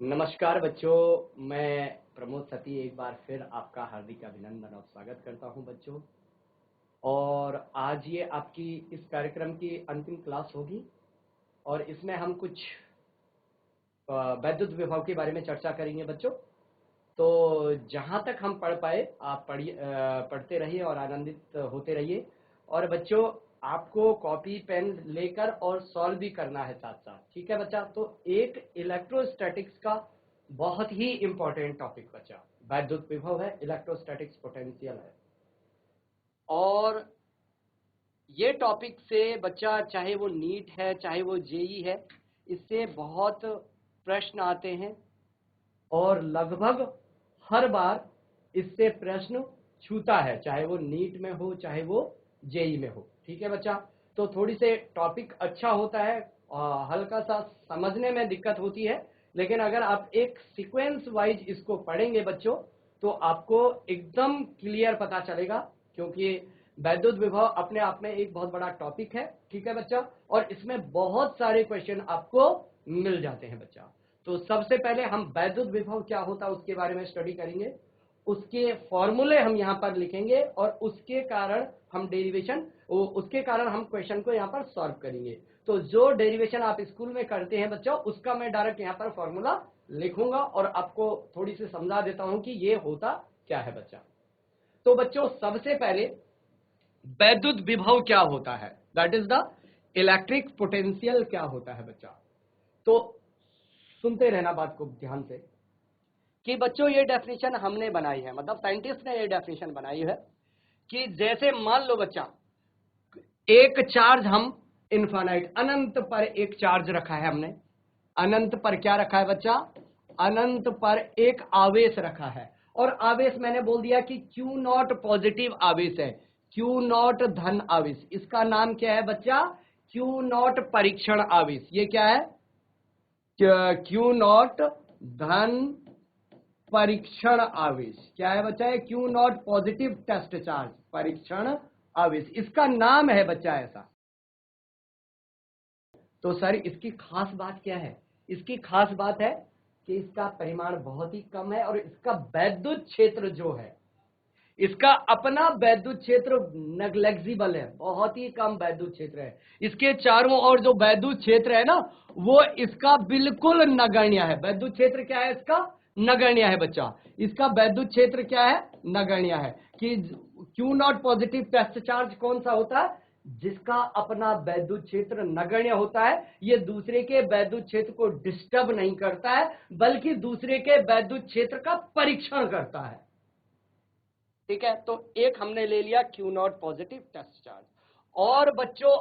नमस्कार बच्चों, मैं प्रमोद सती एक बार फिर आपका हार्दिक अभिनंदन और स्वागत करता हूं बच्चों। और आज ये आपकी इस कार्यक्रम की अंतिम क्लास होगी और इसमें हम कुछ वैद्युत विभव के बारे में चर्चा करेंगे बच्चों। तो जहां तक हम पढ़ पाए आप पढ़ते रहिए और आनंदित होते रहिए। और बच्चों, आपको कॉपी पेन लेकर और सॉल्व भी करना है साथ साथ, ठीक है बच्चा। तो एक इलेक्ट्रोस्टैटिक्स का बहुत ही इंपॉर्टेंट टॉपिक बच्चा वैद्युत विभव है, इलेक्ट्रोस्टैटिक्स पोटेंशियल है। और ये टॉपिक से बच्चा, चाहे वो नीट है चाहे वो जेई है, इससे बहुत प्रश्न आते हैं और लगभग हर बार इससे प्रश्न छूता है, चाहे वो नीट में हो चाहे वो जेई में हो, ठीक है बच्चा। तो थोड़ी से टॉपिक अच्छा होता है, हल्का सा समझने में दिक्कत होती है, लेकिन अगर आप एक सीक्वेंस वाइज इसको पढ़ेंगे बच्चों तो आपको एकदम क्लियर पता चलेगा, क्योंकि वैद्युत विभव अपने आप में एक बहुत बड़ा टॉपिक है, ठीक है बच्चा। और इसमें बहुत सारे क्वेश्चन आपको मिल जाते हैं बच्चा। तो सबसे पहले हम वैद्युत विभव क्या होता है उसके बारे में स्टडी करेंगे, उसके फॉर्मूले हम यहाँ पर लिखेंगे और उसके कारण हम डेरिवेशन, उसके कारण हम क्वेश्चन को यहाँ पर सॉल्व करेंगे। तो जो डेरिवेशन आप स्कूल में करते हैं बच्चों, उसका मैं डायरेक्ट यहाँ पर फॉर्मूला लिखूंगा और आपको थोड़ी सी समझा देता हूं कि ये होता क्या है बच्चा। तो बच्चों, सबसे पहले वैद्युत विभव क्या होता है, that is the electric potential क्या होता है बच्चा। तो सुनते रहना बात को ध्यान से कि बच्चों ये डेफिनेशन हमने बनाई है, मतलब साइंटिस्ट ने ये डेफिनेशन बनाई है कि जैसे मान लो बच्चा, एक चार्ज हम इनफाइनाइट अनंत पर एक चार्ज रखा है हमने, अनंत पर क्या रखा है बच्चा, अनंत पर एक आवेश रखा है। और आवेश मैंने बोल दिया कि क्यू नॉट पॉजिटिव आवेश है, क्यू नॉट धन आवेश, इसका नाम क्या है बच्चा, क्यू नॉट परीक्षण आवेश। ये क्या है, क्यू नॉट धन परीक्षण आवेश। क्या है बच्चा, है Q naught positive test charge परीक्षण आवेश, इसका नाम है बच्चा ऐसा। तो सर इसकी खास बात क्या है, इसकी खास बात है कि इसका परिमाण बहुत ही कम है और इसका वैद्युत क्षेत्र जो है, इसका अपना वैद्युत क्षेत्र नेग्लेक्सिबल है, बहुत ही कम वैद्युत क्षेत्र है। इसके चारों ओर जो वैद्युत क्षेत्र है ना, वो इसका बिल्कुल नगण्य है। वैद्युत क्षेत्र क्या है इसका, नगण्य है बच्चा। इसका वैद्युत क्षेत्र क्या है, नगण्य है। कि Q naught positive test charge कौन सा होता है, जिसका अपना वैद्युत क्षेत्र नगण्य होता है। ये दूसरे के वैद्युत क्षेत्र को डिस्टर्ब नहीं करता है, बल्कि दूसरे के वैद्युत क्षेत्र का परीक्षण करता है, ठीक है। तो एक हमने ले लिया Q naught positive test charge. और बच्चों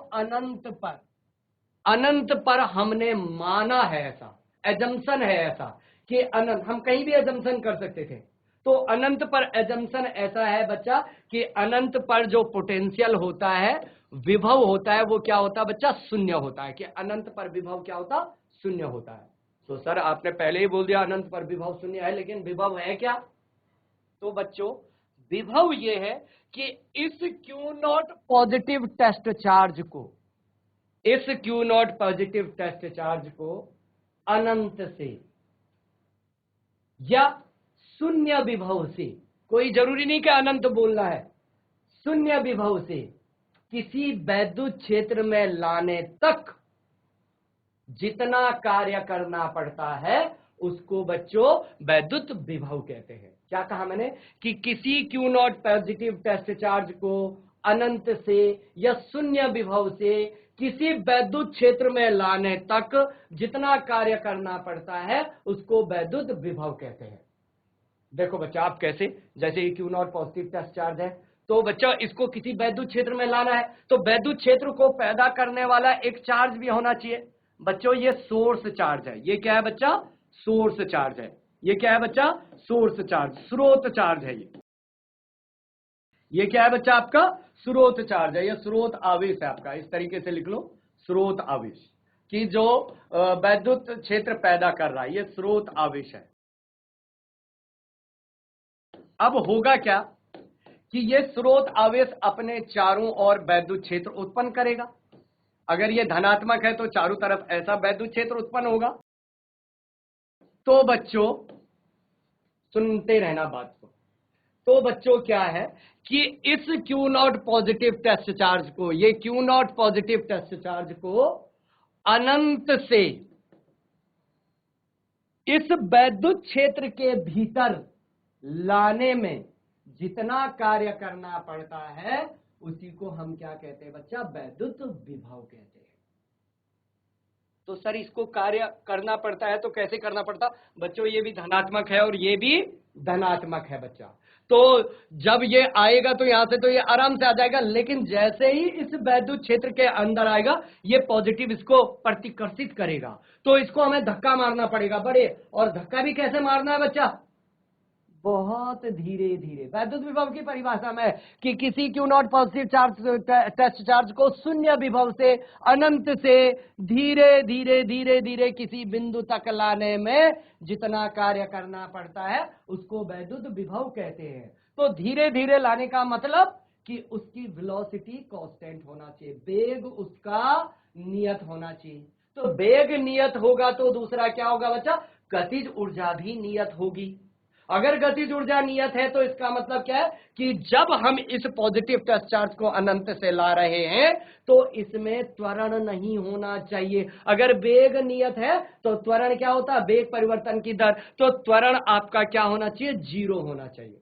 अनंत पर हमने माना है ऐसा, एजम्पशन है ऐसा कि अनंत, हम कहीं भी एजम्पशन कर सकते थे। तो अनंत पर एजम्पशन ऐसा है बच्चा कि अनंत पर जो पोटेंशियल होता है, विभव होता है, वो क्या होता है बच्चा, शून्य होता है। कि अनंत पर विभव क्या होता, शून्य होता है। तो सर आपने पहले ही बोल दिया अनंत पर विभव शून्य है, लेकिन विभव है क्या। तो बच्चों, विभव ये है कि इस Q naught positive test charge को, इस Q naught positive test charge को अनंत से या शून्य विभव से, कोई जरूरी नहीं कि अनंत बोलना है, शून्य विभव से किसी वैद्युत क्षेत्र में लाने तक जितना कार्य करना पड़ता है उसको बच्चों वैद्युत विभव कहते हैं। क्या कहा मैंने, कि किसी Q naught positive test charge को अनंत से या शून्य विभव से किसी वैद्युत क्षेत्र में लाने तक जितना कार्य करना पड़ता है उसको वैद्युत विभव कहते हैं। देखो बच्चा, आप कैसे, जैसे ये Q naught positive test charge है, तो बच्चा इसको किसी वैद्युत क्षेत्र में लाना है, तो वैद्युत क्षेत्र को पैदा करने वाला एक चार्ज भी होना चाहिए। बच्चों ये सोर्स चार्ज है, ये क्या है बच्चा, सोर्स चार्ज है। ये क्या है बच्चा, सोर्स चार्ज, स्रोत चार्ज है। ये क्या है बच्चा, आपका स्रोत चार्ज है, ये स्रोत आवेश है आपका, इस तरीके से लिख लो, स्रोत आवेश। कि जो वैद्युत क्षेत्र पैदा कर रहा है, ये स्रोत आवेश है। अब होगा क्या कि ये स्रोत आवेश अपने चारों ओर वैद्युत क्षेत्र उत्पन्न करेगा। अगर ये धनात्मक है तो चारों तरफ ऐसा वैद्युत क्षेत्र उत्पन्न होगा, तो बच्चों सुनते रहना बात को। तो बच्चों क्या है कि इस Q naught positive test charge को, ये Q naught positive test charge को अनंत से इस वैद्युत क्षेत्र के भीतर लाने में जितना कार्य करना पड़ता है उसी को हम क्या कहते हैं बच्चा, वैद्युत विभव कहते हैं। तो सर इसको कार्य करना पड़ता है तो कैसे करना पड़ता बच्चों, ये भी धनात्मक है और ये भी धनात्मक है बच्चा। तो जब ये आएगा तो यहां से तो ये आराम से आ जाएगा, लेकिन जैसे ही इस वैद्युत क्षेत्र के अंदर आएगा ये पॉजिटिव इसको प्रतिकर्षित करेगा, तो इसको हमें धक्का मारना पड़ेगा बड़े। और धक्का भी कैसे मारना है बच्चा, बहुत धीरे धीरे। वैद्युत विभव की परिभाषा में कि किसी Q naught positive charge test charge को शून्य विभव से अनंत से धीरे धीरे धीरे धीरे किसी बिंदु तक लाने में जितना कार्य करना पड़ता है उसको वैद्युत विभव कहते हैं। तो धीरे धीरे लाने का मतलब कि उसकी वेलोसिटी कांस्टेंट होना चाहिए, वेग उसका नियत होना चाहिए। तो वेग नियत होगा तो दूसरा क्या होगा बच्चा, गतिज ऊर्जा भी नियत होगी। अगर गतिज ऊर्जा नियत है तो इसका मतलब क्या है कि जब हम इस पॉजिटिव टेस्ट चार्ज को अनंत से ला रहे हैं तो इसमें त्वरण नहीं होना चाहिए। अगर वेग नियत है तो त्वरण क्या होता है, वेग परिवर्तन की दर, तो त्वरण आपका क्या होना चाहिए, 0 होना चाहिए।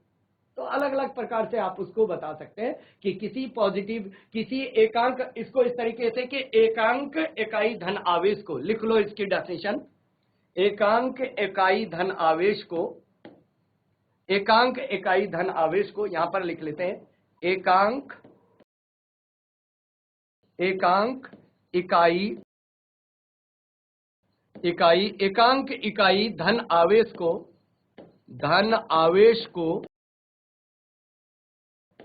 तो अलग अलग प्रकार से आप उसको बता सकते हैं कि किसी पॉजिटिव, किसी एकांक, इसको इस तरीके से कि एकांक इकाई धन आवेश को लिख लो, इसकी डेफिनेशन, एकांक इकाई धन आवेश को, एकांक इकाई धन आवेश को यहां पर लिख लेते हैं, एकांक इकाई एकांक इकाई धन आवेश को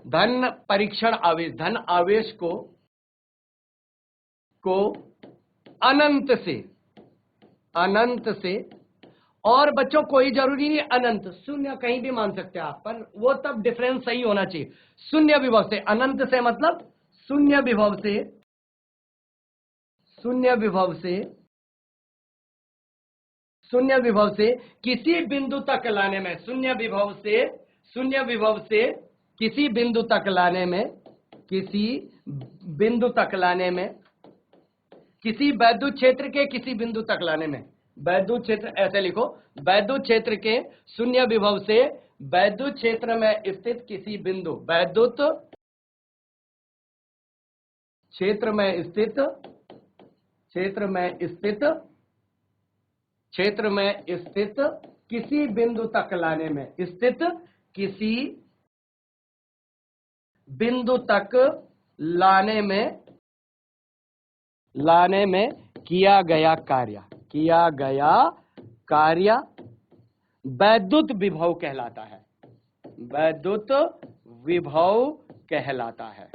धन परीक्षण आवेश, धन आवेश को अनंत से, और बच्चों कोई जरूरी नहीं अनंत, शून्य कहीं भी मान सकते हैं आप, पर वो तब डिफरेंस सही होना चाहिए। शून्य विभव से, अनंत से मतलब शून्य विभव से किसी बिंदु तक लाने में, शून्य विभव से किसी बिंदु तक लाने में, किसी वैद्युत क्षेत्र के किसी बिंदु तक लाने में, वैद्युत क्षेत्र ऐसे लिखो, वैद्युत क्षेत्र के शून्य विभव से वैद्युत क्षेत्र में स्थित किसी बिंदु, वैद्युत क्षेत्र में स्थित किसी बिंदु तक लाने में, स्थित किसी बिंदु तक लाने में किया गया कार्य वैद्युत विभव कहलाता है, वैद्युत विभव कहलाता है।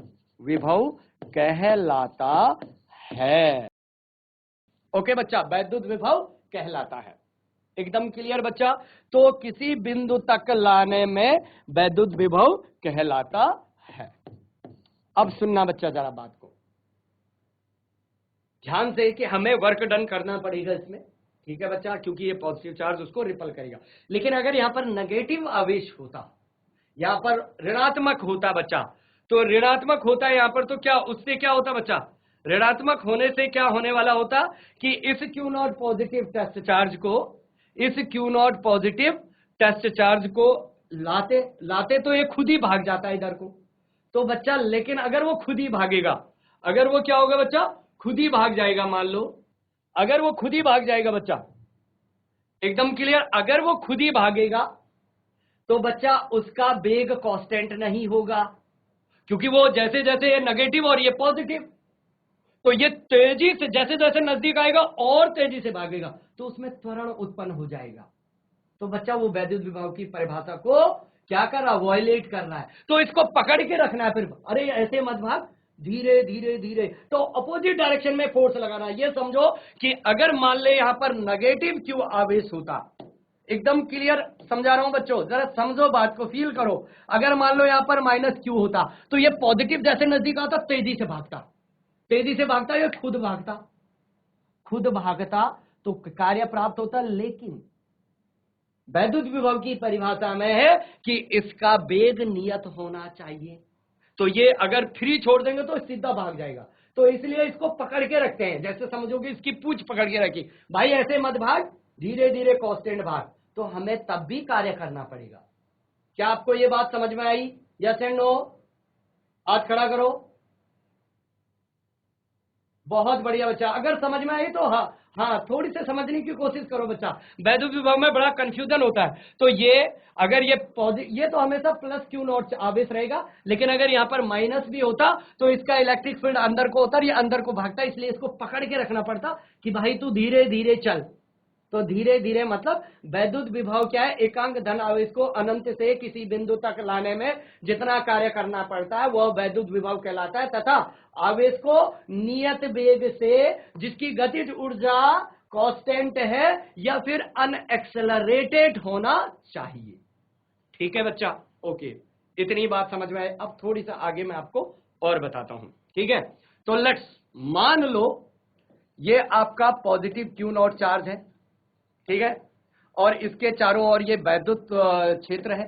ओके बच्चा, वैद्युत विभव कहलाता है। एकदम क्लियर बच्चा। तो किसी बिंदु तक लाने में वैद्युत विभव कहलाता है। अब सुनना बच्चा जरा बात को ध्यान से कि हमें वर्क डन करना पड़ेगा इसमें, ठीक है बच्चा, क्योंकि ये पॉजिटिव चार्ज उसको रिपल करेगा। लेकिन अगर यहां पर नेगेटिव आवेश होता, यहां पर ऋणात्मक होता बच्चा, तो ऋणात्मक होता है यहां पर, तो क्या उससे क्या होता बच्चा, ऋणात्मक होने से क्या होने वाला होता कि इस Q naught positive test charge को लाते तो ये खुद ही भाग जाता है इधर को, तो बच्चा, लेकिन अगर वो खुद ही भागेगा, अगर वो क्या होगा बच्चा, खुद ही भाग जाएगा, मान लो अगर वो खुद ही भाग जाएगा बच्चा, एकदम क्लियर, अगर वो खुद ही भागेगा तो बच्चा उसका वेग कांस्टेंट नहीं होगा, क्योंकि वो जैसे जैसे ये नेगेटिव और ये पॉजिटिव, तो ये तेजी से जैसे जैसे नजदीक आएगा और तेजी से भागेगा, तो उसमें त्वरण उत्पन्न हो जाएगा। तो बच्चा वो वैद्युत विभव की परिभाषा को क्या कर रहा, वॉयलेट कर रहा है। तो इसको पकड़ के रखना है, फिर अरे ऐसे मत भाग, धीरे धीरे धीरे, तो अपोजिट डायरेक्शन में फोर्स लगाना है। ये समझो कि अगर मान ले यहां पर नेगेटिव क्यू आवेश होता, एकदम क्लियर समझा रहा हूं बच्चों, जरा समझो बात को, फील करो। अगर मान लो यहां पर माइनस क्यू होता तो ये पॉजिटिव जैसे नजदीक आता तेजी से भागता, ये खुद भागता तो कार्य प्राप्त होता। लेकिन वैद्युत विभव की परिभाषा में है कि इसका वेग नियत होना चाहिए। तो ये अगर फ्री छोड़ देंगे तो सीधा भाग जाएगा, तो इसलिए इसको पकड़ के रखते हैं। जैसे समझोगे इसकी पूंछ पकड़ के रखी, भाई ऐसे मत भाग, धीरे धीरे कांस्टेंट भाग, तो हमें तब भी कार्य करना पड़ेगा। क्या आपको ये बात समझ में आई? Yes and no? हाथ खड़ा करो। बहुत बढ़िया बच्चा, अगर समझ में आई तो हाँ थोड़ी से समझने की कोशिश करो बच्चा। वैद्युत विभव में बड़ा कंफ्यूजन होता है, तो ये अगर ये तो हमेशा प्लस क्यू नॉट आवेश रहेगा, लेकिन अगर यहाँ पर माइनस भी होता तो इसका इलेक्ट्रिक फील्ड अंदर को होता, ये अंदर को भागता, इसलिए इसको पकड़ के रखना पड़ता कि भाई तू धीरे धीरे चल। तो धीरे धीरे मतलब वैद्युत विभव क्या है? एकांक धन आवेश को अनंत से किसी बिंदु तक लाने में जितना कार्य करना पड़ता है वह वैद्युत विभव कहलाता है, तथा आवेश को नियत वेग से जिसकी गतिज ऊर्जा कांस्टेंट है या फिर अनएक्सेलरेटेड होना चाहिए। ठीक है बच्चा? ओके, इतनी बात समझ में आए। अब थोड़ी सा आगे मैं आपको और बताता हूं, ठीक है? तो लेट्स मान लो ये आपका पॉजिटिव क्यू नॉट चार्ज है, ठीक है, और इसके चारों ओर ये वैद्युत क्षेत्र है,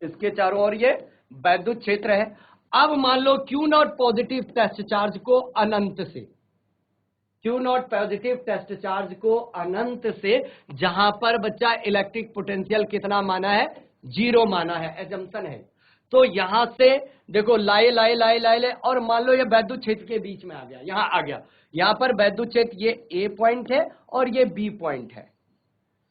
इसके चारों ओर ये वैद्युत क्षेत्र है। अब मान लो Q naught positive test charge को अनंत से, Q naught positive test charge को अनंत से, जहां पर बच्चा इलेक्ट्रिक पोटेंशियल कितना माना है? 0 माना है, एजम्पशन है। तो यहां से देखो लाए लाए लाए लाए लाए, और मान लो ये वैद्युत क्षेत्र के बीच में आ गया, यहां आ गया, यहां पर वैद्युत क्षेत्र ये ए पॉइंट है और ये बी पॉइंट है।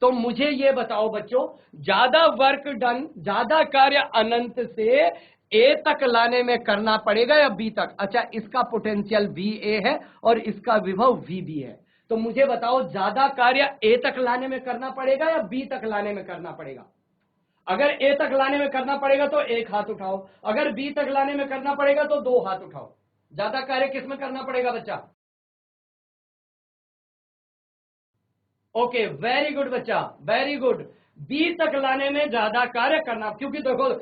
तो मुझे ये बताओ बच्चों, ज्यादा वर्क डन, ज्यादा कार्य अनंत से ए तक लाने में करना पड़ेगा या बी तक? अच्छा, इसका पोटेंशियल वी ए है और इसका विभव वी बी है, तो मुझे बताओ ज्यादा कार्य ए तक लाने में करना पड़ेगा या बी तक लाने में करना पड़ेगा? अगर ए तक लाने में करना पड़ेगा तो एक हाथ उठाओ, अगर बी तक लाने में करना पड़ेगा तो 2 हाथ उठाओ। ज्यादा कार्य किस में करना पड़ेगा बच्चा? ओके, वेरी गुड बच्चा, वेरी गुड। बी तक लाने में ज्यादा कार्य करना, क्योंकि देखो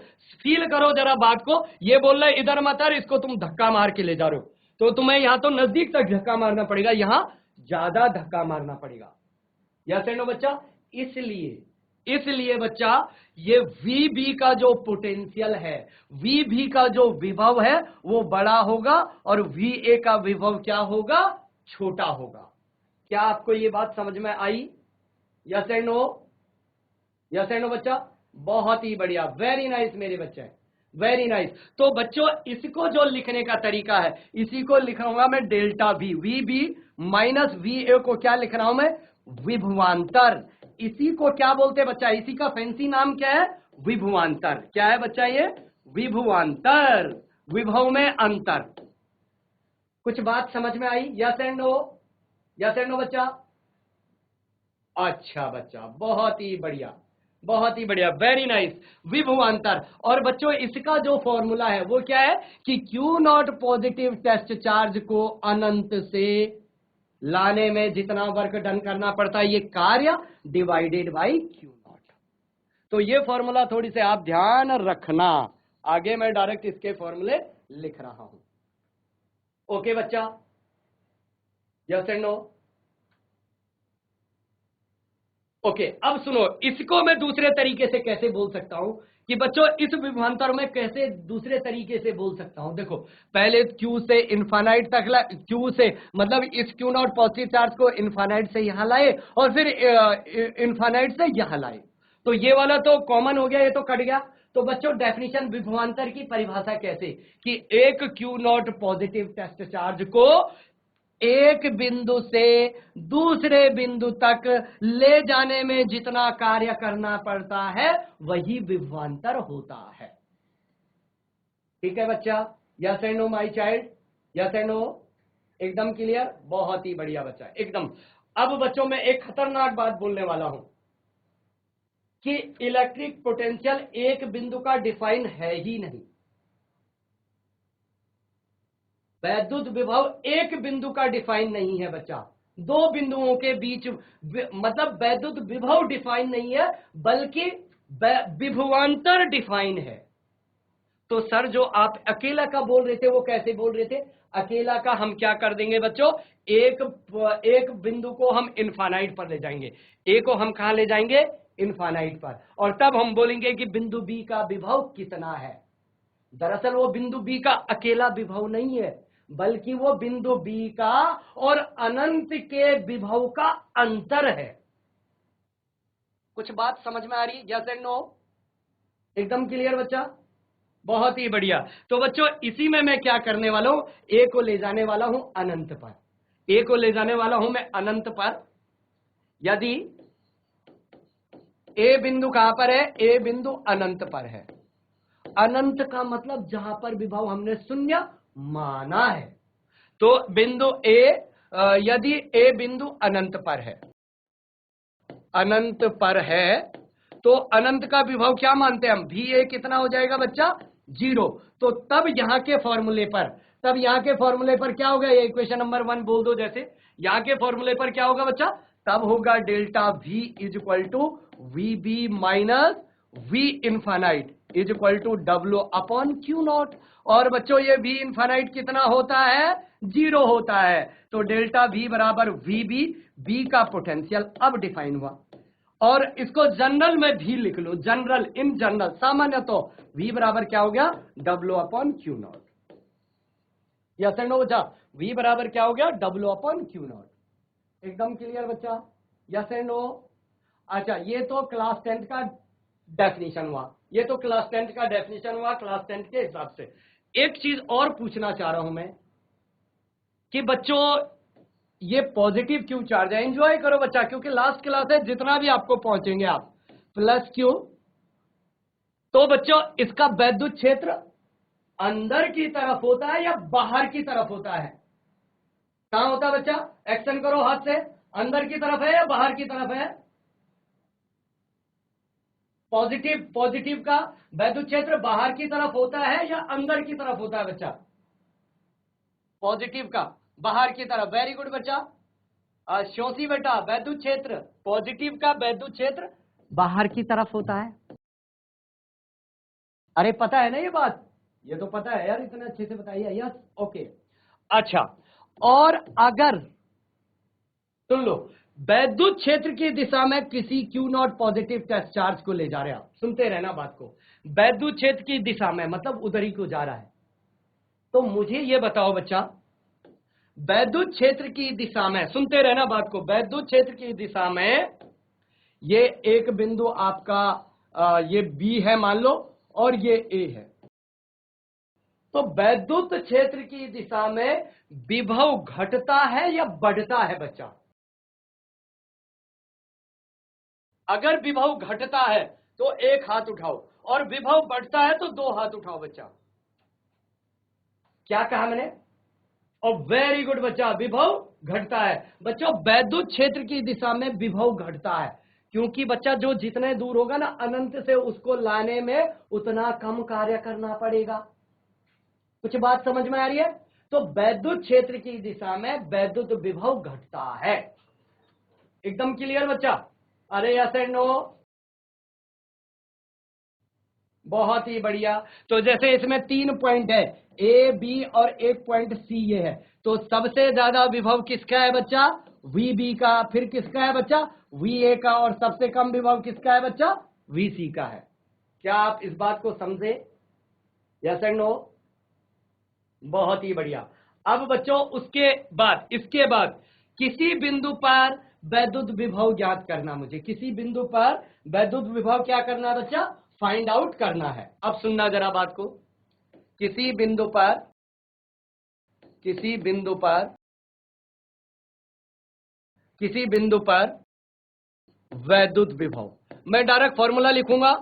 फील करो जरा बात को, ये बोल रहा है इधर मत आ, इसको तुम धक्का मार के ले जा रहे हो, तो तुम्हें यहां तो नजदीक तक धक्का मारना पड़ेगा, यहां ज्यादा धक्का मारना पड़ेगा। यस एंड नो बच्चा? इसलिए बच्चा ये वी का जो पोटेंशियल है, वी का जो विभव है वो बड़ा होगा और वी ए का विभव क्या होगा? छोटा होगा। क्या आपको ये बात समझ में आई? Yes and no? Yes and no बच्चा? बहुत ही बढ़िया, वेरी नाइस मेरे बच्चे, वेरी नाइस। तो बच्चों इसको जो लिखने का तरीका है, इसी को लिखूंगा मैं delta V, V B minus V A को क्या लिख रहा हूं मैं? विभवांतर। इसी को क्या बोलते हैं बच्चा? इसी का फैंसी नाम क्या है? विभवांतर। क्या है बच्चा ये? विभवांतर, विभव में अंतर। कुछ बात समझ में आई? Yes and no? Yes and no बच्चा? अच्छा बच्चा, बहुत ही बढ़िया, बहुत ही बढ़िया, वेरी नाइस, विभवांतर। और बच्चों इसका जो फॉर्मूला है वो क्या है कि Q naught positive test charge को अनंत से लाने में जितना वर्क डन करना पड़ता है ये कार्य डिवाइडेड बाई क्यू नॉट। तो ये फॉर्मूला थोड़ी से आप ध्यान रखना, आगे मैं डायरेक्ट इसके फॉर्मूले लिख रहा हूं। ओके बच्चा? Yes and no? ओके, अब सुनो, इसको मैं दूसरे तरीके से कैसे बोल सकता हूं कि बच्चों इस विभवांतर में कैसे दूसरे तरीके से बोल सकता हूं। देखो पहले Q से इनफाइनाइट तक Q से मतलब इस Q नॉट पॉजिटिव चार्ज को इनफाइनाइट से यहां लाए और फिर इनफाइनाइट से यहां लाए, तो ये वाला तो कॉमन हो गया, ये तो कट गया। तो बच्चों डेफिनेशन विभवांतर की परिभाषा कैसे कि एक Q naught positive test charge को एक बिंदु से दूसरे बिंदु तक ले जाने में जितना कार्य करना पड़ता है वही विभवांतर होता है। ठीक है बच्चा? Yes and no my child? Yes and no? एकदम क्लियर, बहुत ही बढ़िया बच्चा, एकदम। अब बच्चों मैं एक खतरनाक बात बोलने वाला हूं कि इलेक्ट्रिक पोटेंशियल एक बिंदु का डिफाइन है ही नहीं। वैद्युत विभव एक बिंदु का डिफाइन नहीं है बच्चा, दो बिंदुओं के बीच मतलब वैद्युत विभव डिफाइन नहीं है बल्कि विभवांतर डिफाइन है। तो सर जो आप अकेला का बोल रहे थे वो कैसे बोल रहे थे? अकेला का हम क्या कर देंगे बच्चों, एक बिंदु को हम इनफाइनाइट पर ले जाएंगे, ए को हम कहां ले जाएंगे? इनफाइनाइट पर, और तब हम बोलेंगे कि बिंदु बी का विभव कितना है। दरअसल वो बिंदु बी का अकेला विभव नहीं है, बल्कि वो बिंदु बी का और अनंत के विभव का अंतर है। कुछ बात समझ में आ रही? Yes and no? एकदम क्लियर बच्चा? बहुत ही बढ़िया। तो बच्चों इसी में मैं क्या करने वाला हूं, ए को ले जाने वाला हूं अनंत पर। ए को ले जाने वाला हूं मैं अनंत पर। यदि ए बिंदु कहां पर है? ए बिंदु अनंत पर है। अनंत का मतलब जहां पर विभव हमने शून्य माना है। तो बिंदु ए, यदि ए बिंदु अनंत पर है, अनंत पर है, तो अनंत का विभव क्या मानते हैं हम? भी ए कितना हो जाएगा बच्चा? 0। तो तब यहां के फॉर्मूले पर, क्या होगा? ये इक्वेशन नंबर 1 बोल दो। जैसे यहां के फॉर्मूले पर क्या होगा बच्चा? तब होगा delta V is equal to V B minus V infinite is equal to W upon Q naught. और बच्चों ये V इनफाइनाइट कितना होता है? 0 होता है। तो डेल्टा V बराबर वी बी, बी का पोटेंशियल अब डिफाइन हुआ। और इसको जनरल में भी लिख लो, जनरल, इन जनरल, सामान्य। तो V बराबर क्या हो गया? W upon Q naught. Yes and no बच्चा? V बराबर क्या हो गया? W upon Q naught. एकदम क्लियर बच्चा? Yes and no? अच्छा, ये तो क्लास 10 का डेफिनेशन हुआ, क्लास 10 के हिसाब से। एक चीज और पूछना चाह रहा हूं मैं कि बच्चों ये पॉजिटिव क्यू चार्ज है। एंजॉय करो बच्चा, क्योंकि लास्ट क्लास है, जितना भी आपको पहुंचेंगे आप प्लस क्यू। तो बच्चों इसका वैद्युत क्षेत्र अंदर की तरफ होता है या बाहर की तरफ होता है? कहां होता है बच्चा? एक्शन करो हाथ से। अंदर की तरफ है या बाहर की तरफ है? पॉजिटिव का वैद्युत क्षेत्र बाहर की तरफ होता है या अंदर की तरफ होता है बच्चा? पॉजिटिव का बाहर की तरफ। वेरी गुड बच्चा। शोसी बेटा, वैद्युत क्षेत्र, पॉजिटिव का वैद्युत क्षेत्र बाहर की तरफ होता है। अरे पता है ना ये बात? ये तो पता है यार, इतने अच्छे से बताइए। Yes, okay. अच्छा, और अगर सुन लो, वैद्युत क्षेत्र की दिशा में किसी Q naught positive test charge को ले जा रहे हैं आप, सुनते रहना बात को। वैद्युत क्षेत्र की दिशा में मतलब उधर ही को जा रहा है। तो मुझे ये बताओ बच्चा, वैद्युत क्षेत्र की दिशा में, सुनते रहना बात को, वैद्युत क्षेत्र की दिशा में ये एक बिंदु आपका ये बी है मान लो, और ये ए है। तो वैद्युत क्षेत्र की दिशा में विभव घटता है या बढ़ता है बच्चा? अगर विभव घटता है तो एक हाथ उठाओ, और विभव बढ़ता है तो 2 हाथ उठाओ बच्चा। क्या कहा मैंने? और वेरी गुड बच्चा, विभव घटता है। बच्चों वैद्युत क्षेत्र की दिशा में विभव घटता है, क्योंकि बच्चा जो जितने दूर होगा ना अनंत से, उसको लाने में उतना कम कार्य करना पड़ेगा। कुछ बात समझ में आ रही है? तो वैद्युत क्षेत्र की दिशा में वैद्युत विभव घटता है। एकदम क्लियर बच्चा? अरे यस एंड नो? बहुत ही बढ़िया। तो जैसे इसमें 3 पॉइंट है, ए बी और एक पॉइंट सी ये है। तो सबसे ज्यादा विभव किसका है बच्चा? वी बी का। फिर किसका है बच्चा? वी ए का। और सबसे कम विभव किसका है बच्चा? वी सी का है। क्या आप इस बात को समझे? Yes and no? बहुत ही बढ़िया। अब बच्चों इसके बाद किसी बिंदु पर वैद्युत विभव ज्ञात करना। मुझे किसी बिंदु पर वैद्युत विभव क्या करना है बच्चा? फाइंड आउट करना है। अब सुनना जरा बात को। किसी बिंदु पर वैद्युत विभव, मैं डायरेक्ट फॉर्मूला लिखूंगा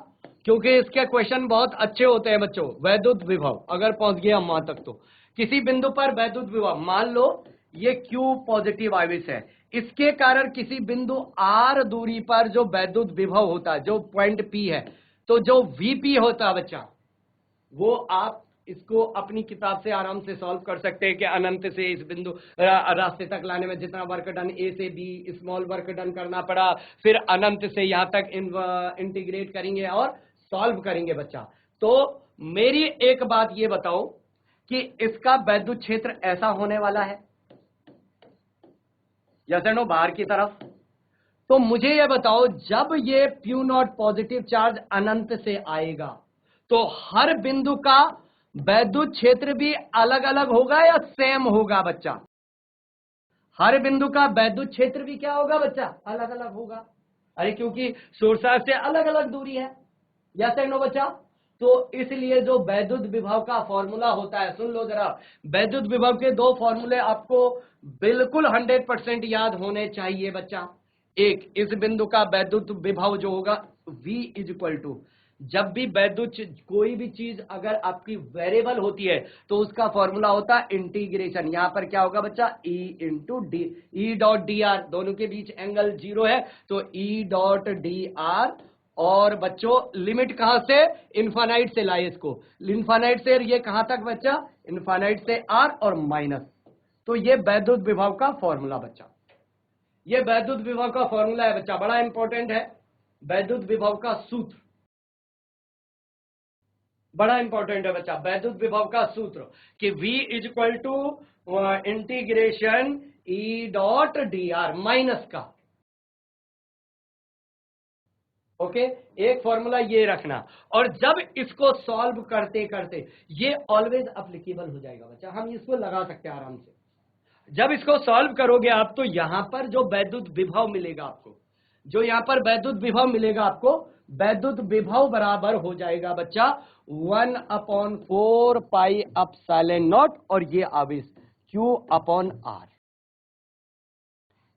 क्योंकि इसके क्वेश्चन बहुत अच्छे होते हैं बच्चों। वैद्युत विभव अगर पहुंच गया हम वहां तक, तो किसी बिंदु पर वैद्युत विभव, मान लो ये Q पॉजिटिव आवेश है, इसके कारण किसी बिंदु R दूरी पर जो वैद्युत विभव होता है, जो पॉइंट P है, तो जो VP होता है बच्चा, वो आप इसको अपनी किताब से आराम से सॉल्व कर सकते हैं कि अनंत से इस बिंदु रास्ते तक लाने में जितना वर्क डन, ए से बी स्मॉल वर्क डन करना पड़ा, फिर अनंत से यहां तक इंटीग्रेट करेंगे और सॉल्व करेंगे बच्चा। तो मेरी एक बात ये बताओ कि इसका वैद्युत क्षेत्र ऐसा होने वाला है, यस एंड नो, बाहर की तरफ। तो मुझे ये बताओ, जब ये Q नॉट पॉजिटिव चार्ज अनंत से आएगा तो हर बिंदु का वैद्युत क्षेत्र भी अलग अलग होगा या सेम होगा बच्चा? हर बिंदु का वैद्युत क्षेत्र भी क्या होगा बच्चा? अलग अलग होगा। अरे क्योंकि सोर्स से अलग अलग दूरी है। यस एंड नो बच्चा? तो इसलिए जो वैद्युत विभव का फॉर्मूला होता है, सुन लो जरा, वैद्युत विभव के दो फॉर्मूले आपको बिल्कुल 100% याद होने चाहिए बच्चा। एक, इस बिंदु का वैद्युत विभव जो होगा V इज इक्वल टू, जब भी वैद्युत कोई भी चीज अगर आपकी वेरिएबल होती है तो उसका फॉर्मूला होता है इंटीग्रेशन। यहां पर क्या होगा बच्चा? E into D, E dot D are, दोनों के बीच एंगल 0 है तो E डॉट डी आर। और बच्चों लिमिट कहां से? इनफाइनाइट से लाए इसको, इनफाइनाइट से ये कहां तक बच्चा? इनफाइनाइट से R और माइनस। तो ये वैद्युत विभव का फॉर्मूला बच्चा, ये वैद्युत विभव का फॉर्मूला है बच्चा, बड़ा इंपॉर्टेंट है। वैद्युत विभव का सूत्र बड़ा इंपॉर्टेंट है बच्चा, वैद्युत विभव का सूत्र कि V is equal to integration E dot D R minus का। ओके, एक फॉर्मूला ये रखना, और जब इसको सॉल्व करते करते ये ऑलवेज अप्लीकेबल हो जाएगा बच्चा, हम इसको लगा सकते हैं आराम से। जब इसको सॉल्व करोगे आप तो यहां पर जो वैद्युत विभव मिलेगा आपको, जो यहां पर वैद्युत विभव मिलेगा आपको, वैद्युत विभव बराबर हो जाएगा बच्चा 1/4 पाई एप्सिलॉन नॉट और ये आवेश Q अपॉन R।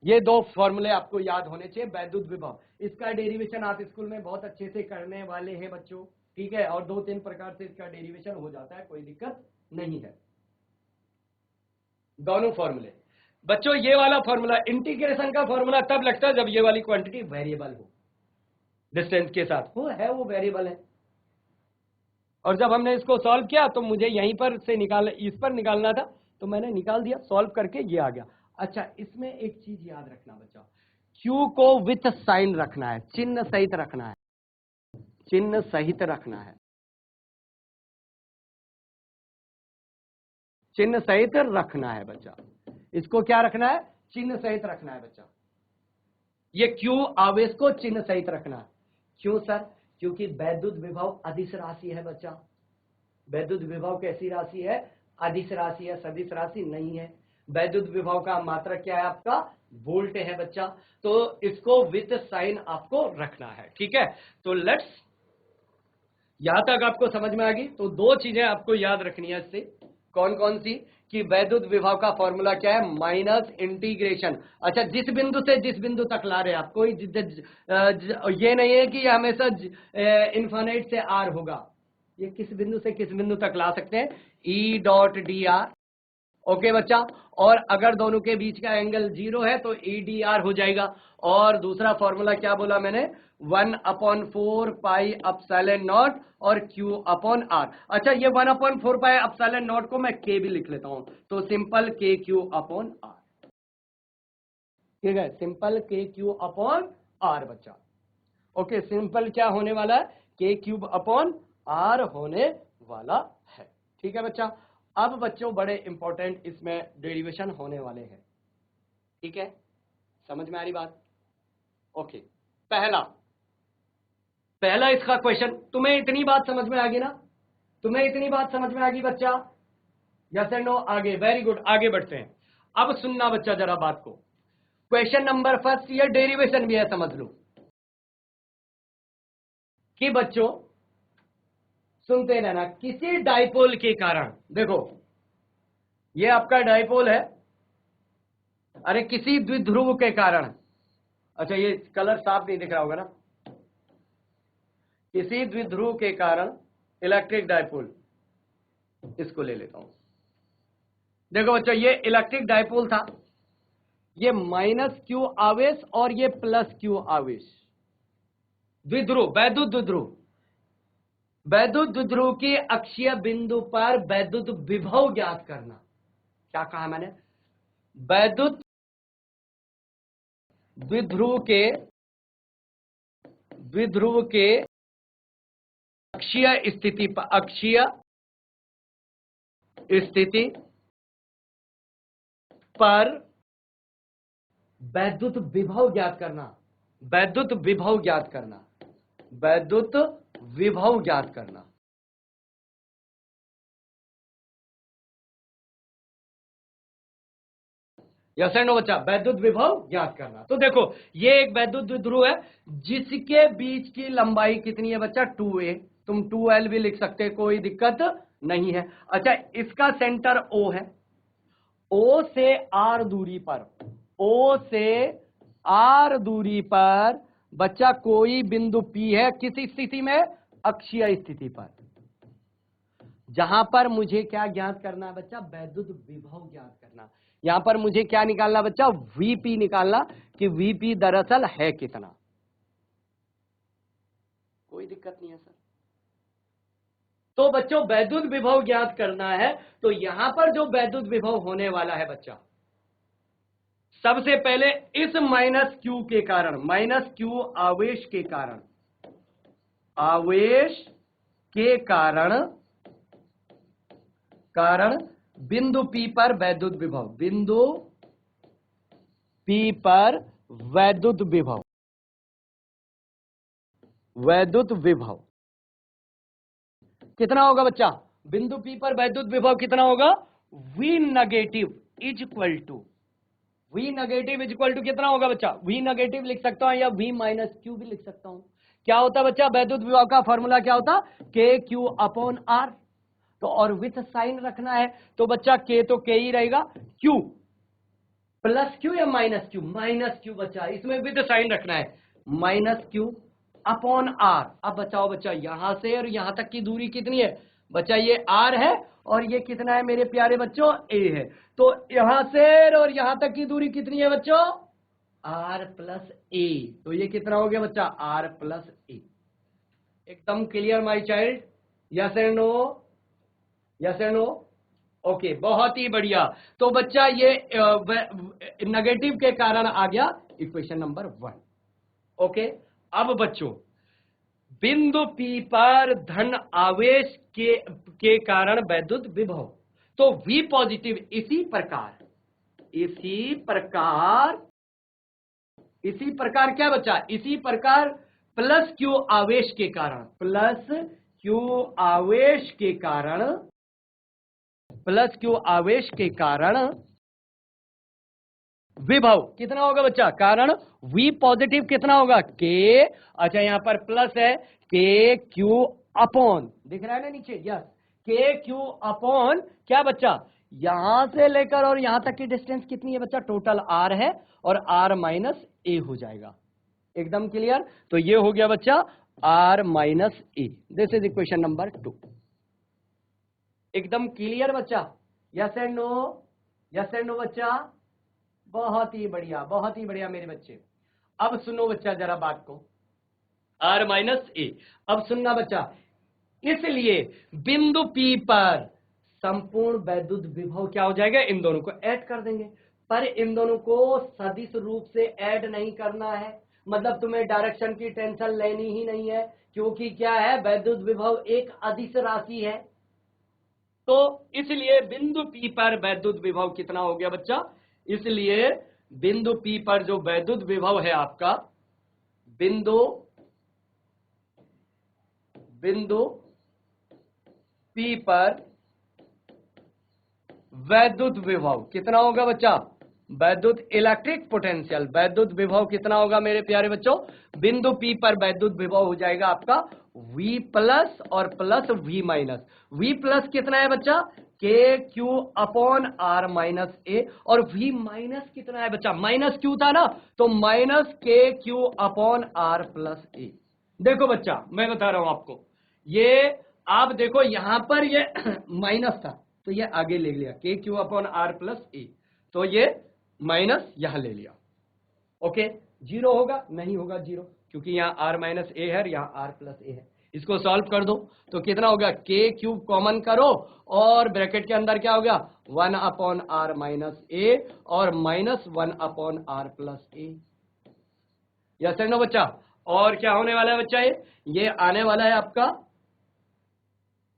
ये दो फॉर्मूले आपको याद होने चाहिए वैद्युत विभव। इसका डेरिवेशन आप स्कूल में बहुत अच्छे से करने वाले हैं बच्चों, ठीक है, और 2-3 प्रकार से इसका डेरिवेशन हो जाता है, कोई दिक्कत नहीं है। दोनों फॉर्मूले बच्चों, ये वाला फॉर्मूला इंटीग्रेशन का फॉर्मूला तब लगता है जब ये वाली क्वांटिटी वेरिएबल हो, डिस्टेंस के साथ हो, है वो वेरिएबल है। और जब हमने इसको सॉल्व किया तो मुझे यहीं पर से इस पर निकालना था तो मैंने निकाल दिया, सॉल्व करके ये आ गया। अच्छा, इसमें एक चीज याद रखना बच्चा, Q को विथ साइन रखना है, चिन्ह सहित रखना है, चिन्ह सहित रखना है, चिन्ह सहित रखना है बच्चा। इसको क्या रखना है? चिन्ह सहित रखना है बच्चा। ये Q आवेश को चिन्ह सहित रखना है। क्यों सर? क्योंकि वैद्युत विभव अदिश राशि है बच्चा। वैद्युत विभव कैसी राशि है? अदिश राशि है, सदिश राशि नहीं है। वैद्युत विभव का मात्रक क्या है आपका? वोल्ट है बच्चा। तो इसको विथ साइन आपको रखना है, ठीक है। तो लेट्स, यहां तक आपको समझ में आ गई? तो दो चीजें आपको याद रखनी है इससे, कौन कौन सी? कि वैद्युत विभव का फॉर्मूला क्या है? Minus integration. अच्छा, जिस बिंदु से जिस बिंदु तक ला रहे हैं आप, कोई ये नहीं है कि ये हमेशा इन्फाइनाइट से R होगा, ये किस बिंदु से किस बिंदु तक ला सकते हैं? E dot D are. Okay बच्चा, और अगर दोनों के बीच का एंगल 0 है तो EDR हो जाएगा। और दूसरा फॉर्मूला क्या बोला मैंने? 1/4 पाई एप्सिलॉन नॉट और Q अपॉन R। अच्छा, ये 1/4 पाई एप्सिलॉन नॉट को मैं K भी लिख लेता हूं, तो सिंपल KQ अपॉन R, ठीक है, सिंपल KQ अपॉन R बच्चा। ओके, सिंपल क्या होने वाला है? K³ अपॉन R होने वाला है, ठीक है बच्चा। अब बच्चों बड़े इंपॉर्टेंट इसमें डेरिवेशन होने वाले हैं, ठीक है, समझ में आ रही बात? ओके, पहला इसका क्वेश्चन, तुम्हें इतनी बात समझ में आ गई ना? तुम्हें इतनी बात समझ में आ गई बच्चा? Yes and no? आगे, वेरी गुड, आगे बढ़ते हैं। अब सुनना बच्चा जरा बात को, क्वेश्चन नंबर फर्स्ट, ये डेरिवेशन भी है, समझ लो कि बच्चों सुनते रहना, किसी डाइपोल के कारण, देखो ये आपका डाइपोल है, अरे किसी द्विध्रुव के कारण, अच्छा ये कलर साफ नहीं दिख रहा होगा ना, किसी द्विध्रुव के कारण इलेक्ट्रिक डाइपोल, इसको ले लेता हूं। देखो बच्चों, ये इलेक्ट्रिक डाइपोल था, ये -Q आवेश और ये +Q आवेश, द्विध्रुव, वैद्युत द्विध्रुव, वैद्युत द्विध्रुव की अक्षीय बिंदु पर वैद्युत विभव ज्ञात करना। क्या कहा मैंने? वैद्युत द्विध्रुव के अक्षीय स्थिति पर वैद्युत विभव ज्ञात करना। वैद्युत विभव ज्ञात करना, वैद्युत विभव ज्ञात करना। यस एंड नो बच्चा, वैद्युत विभव ज्ञात करना। तो देखो ये एक वैद्युत द्विध्रुव है जिसके बीच की लंबाई कितनी है बच्चा, 2a। तुम 2l भी लिख सकते हैं, कोई दिक्कत नहीं है। अच्छा, इसका सेंटर O है, O से R दूरी पर, O से R दूरी पर बच्चा कोई बिंदु P है, किस स्थिति में, अक्षीय स्थिति पर, जहां पर मुझे क्या ज्ञात करना है बच्चा, वैद्युत विभव ज्ञात करना। यहां पर मुझे क्या निकालना बच्चा, Vp निकालना, कि Vp दरअसल है कितना। कोई दिक्कत नहीं है सर। तो बच्चों वैद्युत विभव ज्ञात करना है, तो यहां पर जो वैद्युत विभव होने वाला है बच्चा, सबसे पहले इस माइनस क्यू के कारण, माइनस क्यू आवेश के कारण, आवेश के कारण बिंदु P पर वैद्युत विभव, बिंदु P पर वैद्युत विभव, वैद्युत विभव कितना होगा बच्चा, बिंदु P पर वैद्युत विभव कितना होगा, V negative is equal to, V negative is equal to कितना होगा बच्चा, V नेगेटिव लिख सकता हूं या V माइनस क्यू भी लिख सकता हूं। क्या होता बच्चा, वैद्युत विभव का फॉर्मूला क्या होता, KQ अपॉन R। तो और विथ साइन रखना है, तो बच्चा K तो K ही रहेगा, Q प्लस Q या माइनस Q, माइनस Q बच्चा, इसमें विथ साइन रखना है, माइनस Q अपॉन R। अब बचाओ बच्चा, यहां से और यहां तक की दूरी कितनी है बच्चा, ये R है और ये कितना है मेरे प्यारे बच्चों, A है। तो यहां से और यहां तक की दूरी कितनी है बच्चों, R प्लस A। तो ये कितना हो गया बच्चा, R प्लस A। एकदम clear my child, yes and no, yes and no, okay, बहुत ही बढ़िया। तो बच्चा ये नेगेटिव के कारण आ गया इक्वेशन नंबर 1। ओके, अब बच्चों बिंदु P पर धन आवेश के कारण वैद्युत विभव, तो V पॉजिटिव इसी प्रकार क्या बच्चा, इसी प्रकार प्लस Q आवेश के कारण, प्लस Q आवेश के कारण, प्लस Q आवेश के कारण विभव कितना होगा बच्चा, कारण V पॉजिटिव कितना होगा, K। अच्छा यहां पर प्लस है, KQ अपॉन, दिख रहा है ना नीचे, यस, KQ अपॉन क्या बच्चा, यहां से लेकर और यहां तक की डिस्टेंस कितनी है बच्चा, टोटल R है और R माइनस A हो जाएगा। एकदम क्लियर। तो ये हो गया बच्चा R minus A। This is equation number 2। एकदम क्लियर बच्चा, yes and no, yes and no बच्चा, बहुत ही बढ़िया, बहुत ही बढ़िया मेरे बच्चे। अब सुनो बच्चा जरा बात को, R माइनस A। अब सुनना बच्चा, इसलिए बिंदु P पर संपूर्ण वैद्युत विभव क्या हो जाएगा, इन दोनों को ऐड कर देंगे, पर इन दोनों को सदिश रूप से ऐड नहीं करना है, मतलब तुम्हें डायरेक्शन की टेंशन लेनी ही नहीं है, क्योंकि क्या है, वैद्युत विभव एक अदिश राशि है। तो इसलिए बिंदु P पर वैद्युत विभव कितना हो गया बच्चा, इसलिए बिंदु P पर जो वैद्युत विभव है आपका, बिंदु P पर वैद्युत विभव कितना होगा बच्चा, वैद्युत इलेक्ट्रिक पोटेंशियल, वैद्युत विभव कितना होगा मेरे प्यारे बच्चों, बिंदु P पर वैद्युत विभव हो जाएगा आपका V प्लस और plus V minus. V plus कितना है बच्चा, KQ upon R minus A, और V माइनस कितना है बच्चा, माइनस Q था ना, तो minus KQ upon R plus A। देखो बच्चा मैं बता रहा हूं आपको, ये आप देखो यहां पर ये माइनस था तो ये आगे ले लिया, KQ upon R plus A, तो ये माइनस यहां ले लिया। ओके, जीरो होगा, नहीं होगा जीरो, क्योंकि यहां R माइनस A है, यहां R प्लस A है। इसको सॉल्व कर दो तो कितना होगा, K क्यूब कॉमन करो और ब्रैकेट के अंदर क्या होगा, 1 अपॉन R माइनस A और minus 1 upon R plus A। Yes no बच्चा, और क्या होने वाला है बच्चा, ये आने वाला है आपका,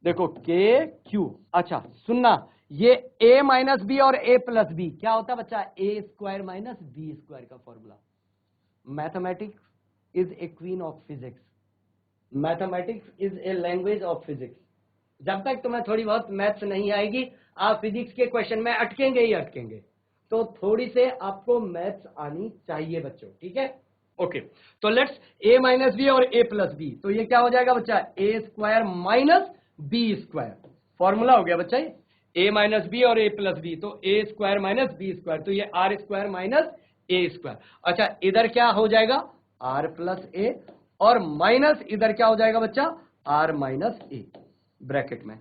देखो KQ। अच्छा सुनना, ये A माइनस बी और A प्लस बी क्या होता है बच्चा, A square minus B square का formula. Mathematics is a queen of physics, mathematics is a language of physics. जब तक तुम्हें थोड़ी बहुत मैथ्स नहीं आएगी आप फिजिक्स के क्वेश्चन में अटकेंगे ही अटकेंगे। तो थोड़ी से आपको मैथ्स आनी चाहिए बच्चों, ठीक है। ओके, तो लेट्स a माइनस बी और a प्लस बी, तो ये क्या हो जाएगा बच्चा, A square minus B square, formula हो गया बच्चा ये a माइनस बी और a प्लस बी, तो a square minus B square, तो ये R square minus A square. अच्छा, इधर क्या हो जाएगा, आर प्लस ए, और माइनस इधर क्या हो जाएगा बच्चा, आर माइनस ए ब्रैकेट में।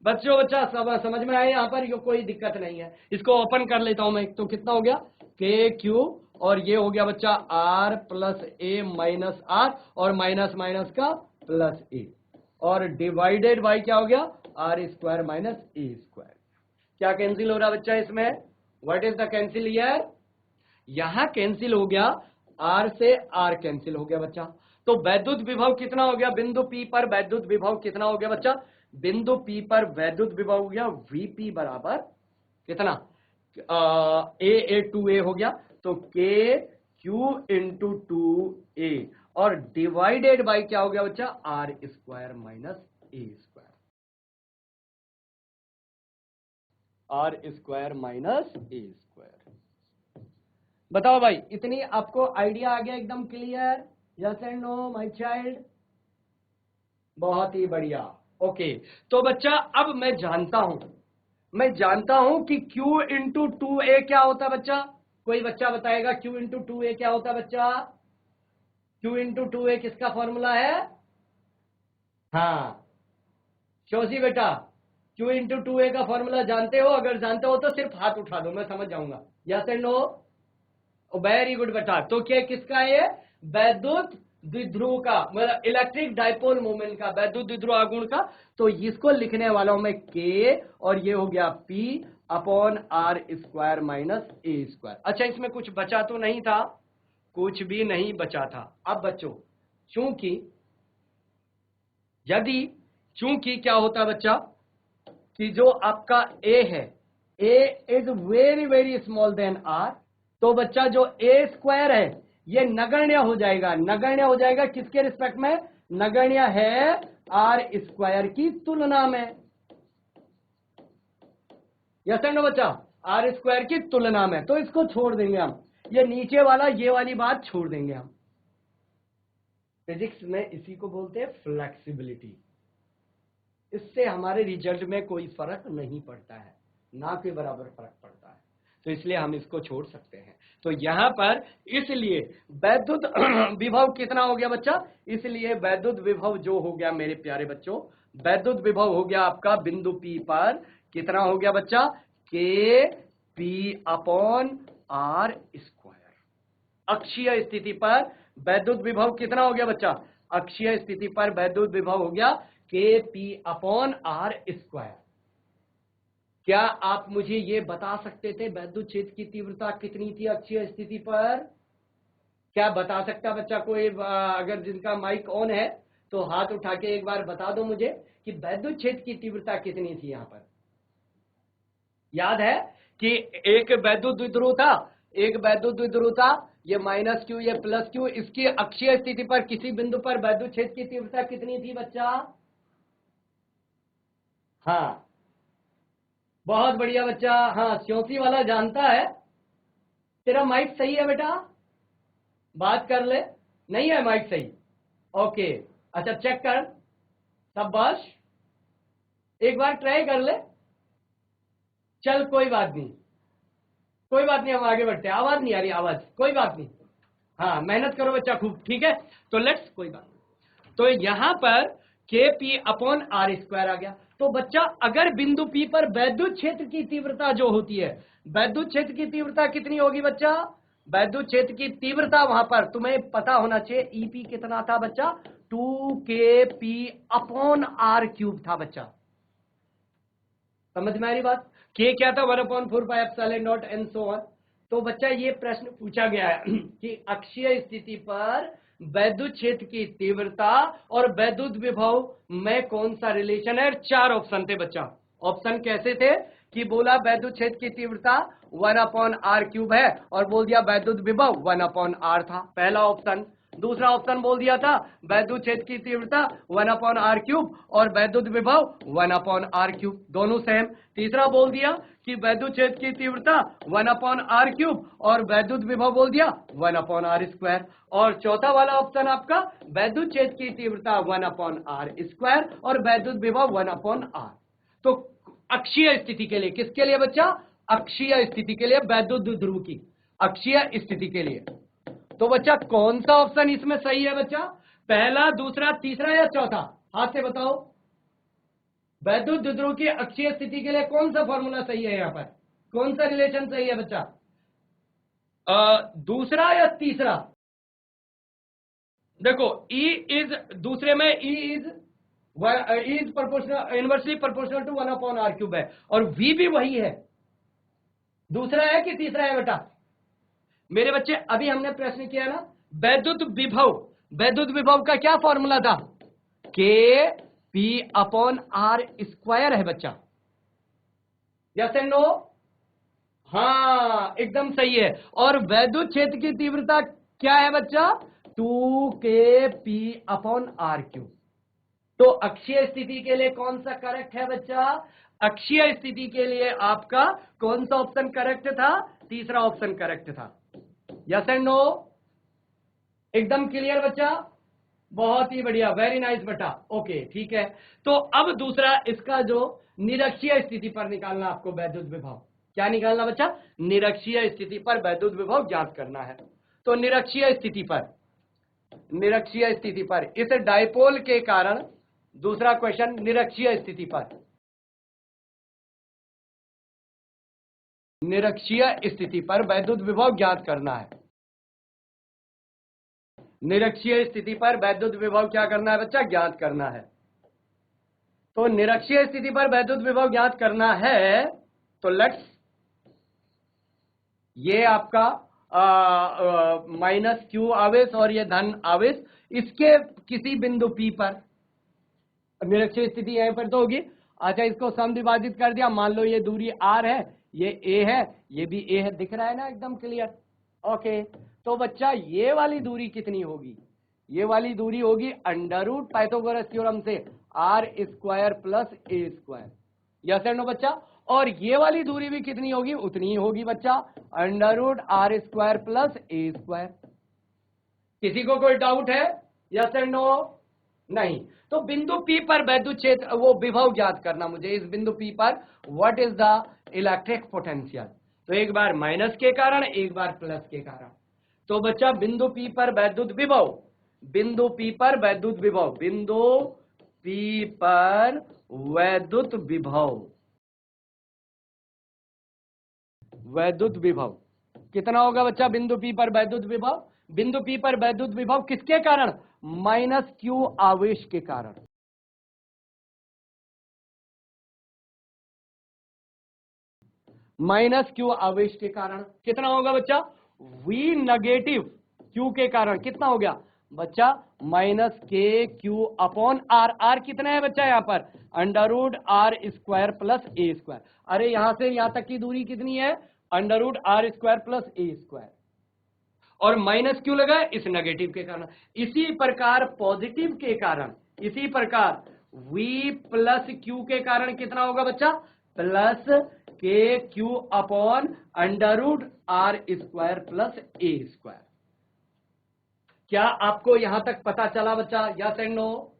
बच्चों बच्चा सब समझ में आए यहाँ पर, ये कोई दिक्कत नहीं है। इसको ओपन कर लेता हूं मैं, तो कितना हो गया, के क्यू, और ये हो गया बच्चा R plus A minus R, और माइनस माइनस का प्लस ए, और डिवाइडेड बाई क्या हो गया, R square minus A square. क्या कैंसिल हो रहा बच्चा इसमें, what is the cancel here, यहां कैंसिल हो गया, आर से आर कैंसिल हो गया बच्चा। तो वैद्युत विभव कितना हो गया, बिंदु पी पर वैद्युत विभव कितना हो गया बच्चा, बिंदु पी पर वैद्युत विभव हो गया वीपी बराबर कितना, ए टू ए हो गया, तो के क्यू इंटू टू ए, और डिवाइडेड बाई क्या हो गया बच्चा, R square minus A square, R square minus A square. बताओ भाई, इतनी आपको आइडिया आ गया, एकदम clear, yes and no my child, बहुत ही बढ़िया। ओके, तो बच्चा अब मैं जानता हूं कि Q इंटू टू ए क्या होता है बच्चा, कोई बच्चा बताएगा Q इंटू टू ए क्या होता है बच्चा, Q इंटू टू ए किसका फॉर्मूला है, हाँ शोशी बेटा, Q इंटू टू ए का फॉर्मूला जानते हो, अगर जानते हो तो सिर्फ हाथ उठा दो, मैं समझ जाऊंगा, yes and no, very good बेटा। तो क्या किसका है, वैद्युत द्विध्रुव का, मतलब इलेक्ट्रिक डाइपोल मोमेंट का, वैद्युत द्विध्रुव आघूर्ण का। तो इसको लिखने वाला हूं मैं के, और ये हो गया P upon R square minus A square. अच्छा, इसमें कुछ बचा तो नहीं था, कुछ भी नहीं बचा था। अब बच्चों चूंकि क्या होता है बच्चा, कि जो आपका ए है, A is very very small than R, तो बच्चा जो ए स्क्वायर है ये नगण्य हो जाएगा, नगण्य हो जाएगा किसके रिस्पेक्ट में, नगण्य है आर स्क्वायर की तुलना में, यस एंड नो बच्चा, आर स्क्वायर की तुलना में। तो इसको छोड़ देंगे हम, ये नीचे वाला ये वाली बात छोड़ देंगे हम। फिजिक्स में इसी को बोलते हैं फ्लेक्सिबिलिटी, इससे हमारे रिजल्ट में कोई फर्क नहीं पड़ता है, ना के बराबर फर्क पड़ता है, तो इसलिए हम इसको छोड़ सकते हैं। तो यहां पर इसलिए वैद्युत विभव कितना हो गया बच्चा, इसलिए वैद्युत विभव जो हो गया मेरे प्यारे बच्चों, वैद्युत विभव हो गया आपका बिंदु पी पर कितना हो गया बच्चा, के पी अपॉन आर स्क्वायर। अक्षीय स्थिति पर वैद्युत विभव कितना हो गया बच्चा, अक्षीय स्थिति पर वैद्युत विभव हो गया के पी अपॉन आर स्क्वायर। क्या आप मुझे ये बता सकते थे वैद्युत क्षेत्र की तीव्रता कितनी थी अक्षीय स्थिति पर, क्या बता सकता बच्चा कोई, अगर जिनका माइक ऑन है तो हाथ उठा के एक बार बता दो मुझे कि वैद्युत क्षेत्र की तीव्रता कितनी थी यहां पर। याद है कि एक वैद्युत द्विध्रुव था, एक वैद्युत द्विध्रुव था, ये माइनस क्यू, ये प्लस क्यू, इसकी अक्षीय स्थिति पर किसी बिंदु पर वैद्युत क्षेत्र की तीव्रता कितनी थी बच्चा, हाँ बहुत बढ़िया बच्चा, हाँ चौथी वाला जानता है। तेरा माइक सही है बेटा, बात कर ले, नहीं है माइक सही, ओके अच्छा चेक कर, शाबाश, एक बार ट्राई कर ले, चल कोई बात नहीं, कोई बात नहीं, हम आगे बढ़ते हैं। आवाज नहीं आ रही, आवाज कोई बात नहीं, हाँ मेहनत करो बच्चा खूब, ठीक है। तो लेट्स, कोई बात नहीं, तो यहां पर के पी अपॉन आर स्क्वायर आ गया। तो बच्चा अगर बिंदु पी पर वैद्युत क्षेत्र की तीव्रता जो होती है, वैद्युत क्षेत्र की तीव्रता कितनी होगी बच्चा, वैद्युत क्षेत्र की तीव्रता वहां पर तुम्हें पता होना चाहिए, ईपी कितना था बच्चा, 2kp अपॉन आर क्यूब था बच्चा, समझ में आ रही बात, के क्या था 1/4πε0 एंड सो ऑन। तो बच्चा ये प्रश्न पूछा गया है कि अक्षीय स्थिति पर वैद्युत क्षेत्र की तीव्रता और वैद्युत विभव में कौन सा रिलेशन है, चार ऑप्शन थे बच्चा। ऑप्शन कैसे थे कि बोला वैद्युत क्षेत्र की तीव्रता 1/r³ है और बोल दिया वैद्युत विभव 1/r था, पहला ऑप्शन। दूसरा ऑप्शन बोल दिया था वैद्युत क्षेत्र की तीव्रता 1/r³ और वैद्युत विभव 1/r³, दोनों सेम। तीसरा बोल दिया कि वैद्युत क्षेत्र की तीव्रता 1/r³ और वैद्युत विभव बोल दिया 1/r²। और चौथा वाला ऑप्शन आपका वैद्युत क्षेत्र की तीव्रता 1/r² और वैद्युत विभव 1/r। तो अक्षीय स्थिति के लिए, किसके लिए बच्चा? अक्षीय स्थिति के लिए, वैद्युत ध्रुव की अक्षीय स्थिति के लिए। तो बच्चा कौन सा ऑप्शन इसमें सही है बच्चा? पहला, दूसरा, तीसरा या चौथा? हाथ से बताओ। वैद्युत द्विध्रुव की अक्षीय स्थिति के लिए कौन सा फॉर्मूला सही है? यहां पर कौन सा रिलेशन सही है बच्चा? दूसरा या तीसरा? देखो E इज, दूसरे में E is proportional, inversely proportional to 1/r³ है और V भी वही है। दूसरा है कि तीसरा है बेटा? मेरे बच्चे अभी हमने प्रश्न किया ना, वैद्युत विभव, वैद्युत विभव का क्या फॉर्मूला था? Kp/r² है बच्चा। Yes and no? हाँ एकदम सही है। और वैद्युत क्षेत्र की तीव्रता क्या है बच्चा? 2Kp/r³। तो अक्षीय स्थिति के लिए कौन सा करेक्ट है बच्चा? अक्षीय स्थिति के लिए आपका कौन सा ऑप्शन करेक्ट था? तीसरा ऑप्शन करेक्ट था। Yes and no? एकदम क्लियर बच्चा? बहुत ही बढ़िया, वेरी नाइस बेटा। ओके ठीक है। तो अब दूसरा इसका जो निरक्षीय स्थिति पर निकालना आपको वैद्युत विभव, क्या निकालना बच्चा? निरक्षीय स्थिति पर वैद्युत विभव ज्ञात करना है। तो निरक्षीय स्थिति पर, निरक्षीय स्थिति पर इस डायपोल के कारण, दूसरा क्वेश्चन निरक्षीय स्थिति पर, निरक्षीय स्थिति पर वैद्युत विभव ज्ञात करना है। निरक्षीय स्थिति पर वैद्युत विभव क्या करना है बच्चा? ज्ञात करना है। तो निरक्षीय स्थिति पर वैद्युत विभव ज्ञात करना है तो लेट्स, ये आपका -q आवेश और ये धन आवेश, इसके किसी बिंदु P पर निरक्षीय स्थिति यहीं पर तो होगी। अच्छा इसको समद्विभाजित कर दिया, मान लो ये दूरी r है, ये a है, ये भी a है, दिख रहा है ना एकदम क्लियर? ओके तो बच्चा ये वाली दूरी कितनी होगी? ये वाली दूरी होगी अंडररूट पाइथागोरस थ्योरम से r² + a²। Yes and no बच्चा? और ये वाली दूरी भी कितनी होगी? उतनी ही होगी बच्चा, अंडररूट r² + a²। किसी को कोई डाउट है? Yes and no? नहीं। तो बिंदु P पर वैद्युत क्षेत्र, वो विभव ज्ञात करना मुझे इस बिंदु P पर, what is the electric potential. तो एक बार माइनस के कारण, एक बार प्लस के कारण। तो बच्चा बिंदु P पर वैद्युत विभव, बिंदु P पर वैद्युत विभव, बिंदु P पर वैद्युत विभव, वैद्युत विभव कितना होगा बच्चा? बिंदु P पर वैद्युत विभव, बिंदु P पर वैद्युत विभव किसके कारण? -q आवेश के कारण। -q आवेश के कारण कितना होगा बच्चा? V नेगेटिव q के कारण कितना हो गया बच्चा? -kq/r। r कितना है बच्चा यहाँ पर? Under root r² + a²। अरे यहां से यहां तक की दूरी कितनी है? Under root r² + a²। और माइनस क्यों लगा? इस नेगेटिव के कारण। इसी प्रकार पॉजिटिव के कारण, इसी प्रकार V + q के कारण कितना होगा बच्चा? +kq/√r² + a²। क्या आपको यहां तक पता चला बच्चा? Yes and no?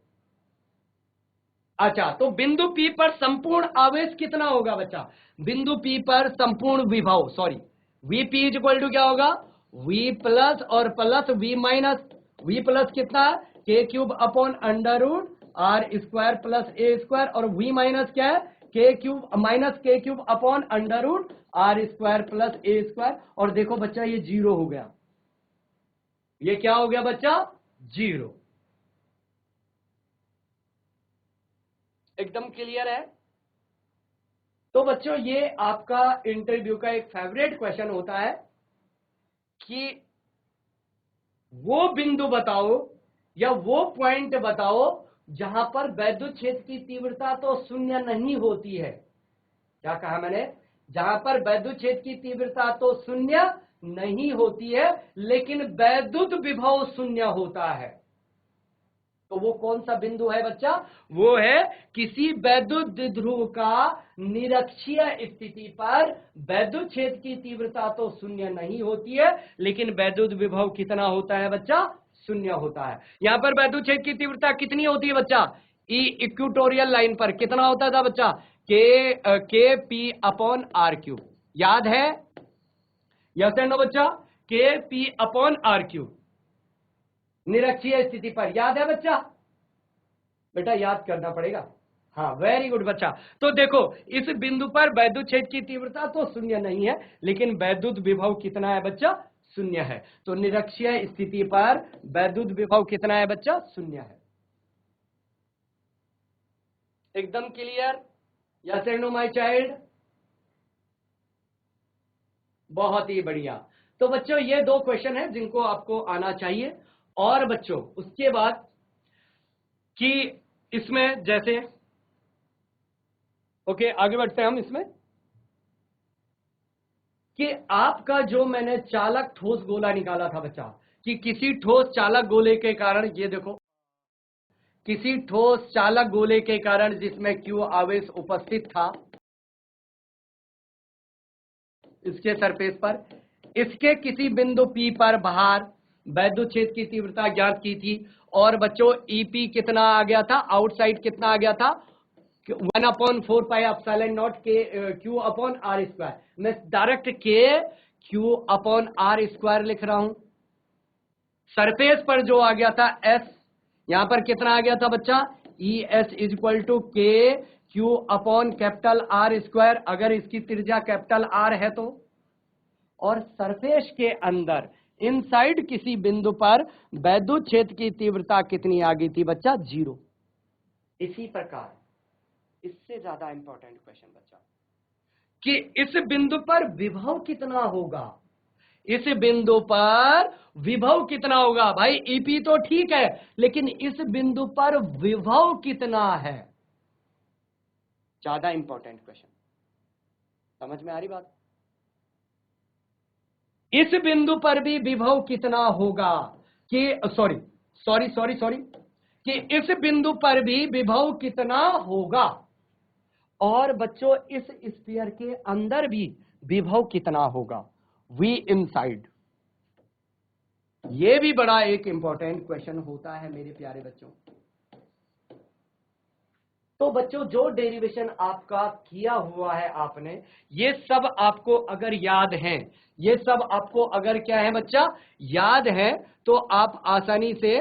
अच्छा तो बिंदु P पर संपूर्ण आवेश कितना होगा बच्चा? बिंदु P पर संपूर्ण विभव, सॉरी, Vp = क्या होगा? V प्लस और plus V minus, V plus कितना? k³ √r² + a² और V माइनस क्या है? k³ √r² + a²। और देखो बच्चा ये 0 हो गया, ये क्या हो गया बच्चा? 0। एकदम क्लियर है? तो बच्चों ये आपका इंटरव्यू का एक फेवरेट क्वेश्चन होता है कि वो बिंदु बताओ या वो पॉइंट बताओ जहां पर वैद्युत क्षेत्र की तीव्रता तो 0 नहीं होती है, क्या कहा मैंने? जहां पर वैद्युत क्षेत्र की तीव्रता तो शून्य नहीं होती है, लेकिन वैद्युत विभव शून्य होता है। तो वो कौन सा बिंदु है बच्चा? वो है किसी वैद्युत द्विध्रुव का निरक्षीय स्थिति पर वैद्युत क्षेत्र की तीव्रता तो शून्य नहीं होती है, लेकिन वैद्युत विभव कितना होता है बच्चा? शून्य होता है। यहां पर वैद्युत क्षेत्र की तीव्रता कितनी होती है बच्चा? इक्वेटोरियल लाइन पर कितना होता था बच्चा? के पी अपॉन आर क्यूब। याद है? यस एंड नो बच्चा? के पी अपॉन आर क्यूब निरक्षीय स्थिति पर। याद है बच्चा? बेटा याद करना पड़ेगा। हाँ, वेरी गुड बच्चा। तो देखो, इस बिंदु पर वैद्युत क्षेत्र की तीव्रता तो शून्य नहीं है, लेकिन वैद्युत विभव कितना है बच्चा? शून्य है। तो निरक्षीय स्थिति पर वैद्युत विभव कितना है बच्चा? शून्य है। एकदम clear? Yes and no my child? बहुत ही बढ़िया। तो बच्चों ये दो क्वेश्चन है जिनको आपको आना चाहिए। और बच्चों उसके बाद कि इसमें जैसे ओके आगे बढ़ते हैं हम इसमें कि आपका जो मैंने चालक ठोस गोला निकाला था बच्चा, कि किसी ठोस चालक गोले के कारण, ये देखो, किसी ठोस चालक गोले के कारण जिसमें Q आवेश उपस्थित था इसके सरफेस पर, इसके किसी बिंदु P पर बाहर वैद्युत क्षेत्र की तीव्रता ज्ञात की थी। और बच्चों EP कितना आ गया था? आउटसाइड कितना आ गया था? 1/4 पाई एप्सिलॉन नॉट के Q अपॉन आर स्क्वायर। मैं डायरेक्ट के Q अपॉन आर स्क्वायर लिख रहा हूं। सरफेस पर जो आ गया था S, यहां पर कितना आ गया था बच्चा? ES इज इक्वल टू के Q upon capital R square, अगर इसकी त्रिज्या कैपिटल आर है तो। और सरफेस के अंदर इनसाइड किसी बिंदु पर वैद्युत क्षेत्र की तीव्रता कितनी आ गई थी बच्चा? 0। इसी प्रकार इससे ज्यादा इंपॉर्टेंट क्वेश्चन बच्चा कि इस बिंदु पर विभव कितना होगा? इस बिंदु पर विभव कितना होगा? भाई ईपी तो ठीक है, लेकिन इस बिंदु पर विभव कितना है? ज्यादा इंपॉर्टेंट क्वेश्चन। समझ में आ रही बात? इस बिंदु पर भी विभव कितना होगा? कि सॉरी सॉरी सॉरी सॉरी कि इस बिंदु पर भी विभव कितना होगा? और बच्चों इस स्फीयर के अंदर भी विभव कितना होगा? V inside. ये भी बड़ा एक इंपॉर्टेंट क्वेश्चन होता है मेरे प्यारे बच्चों। तो बच्चों जो डेरिवेशन आपका किया हुआ है आपने, ये सब आपको अगर याद है, ये सब आपको अगर क्या है बच्चा? याद है, तो आप आसानी से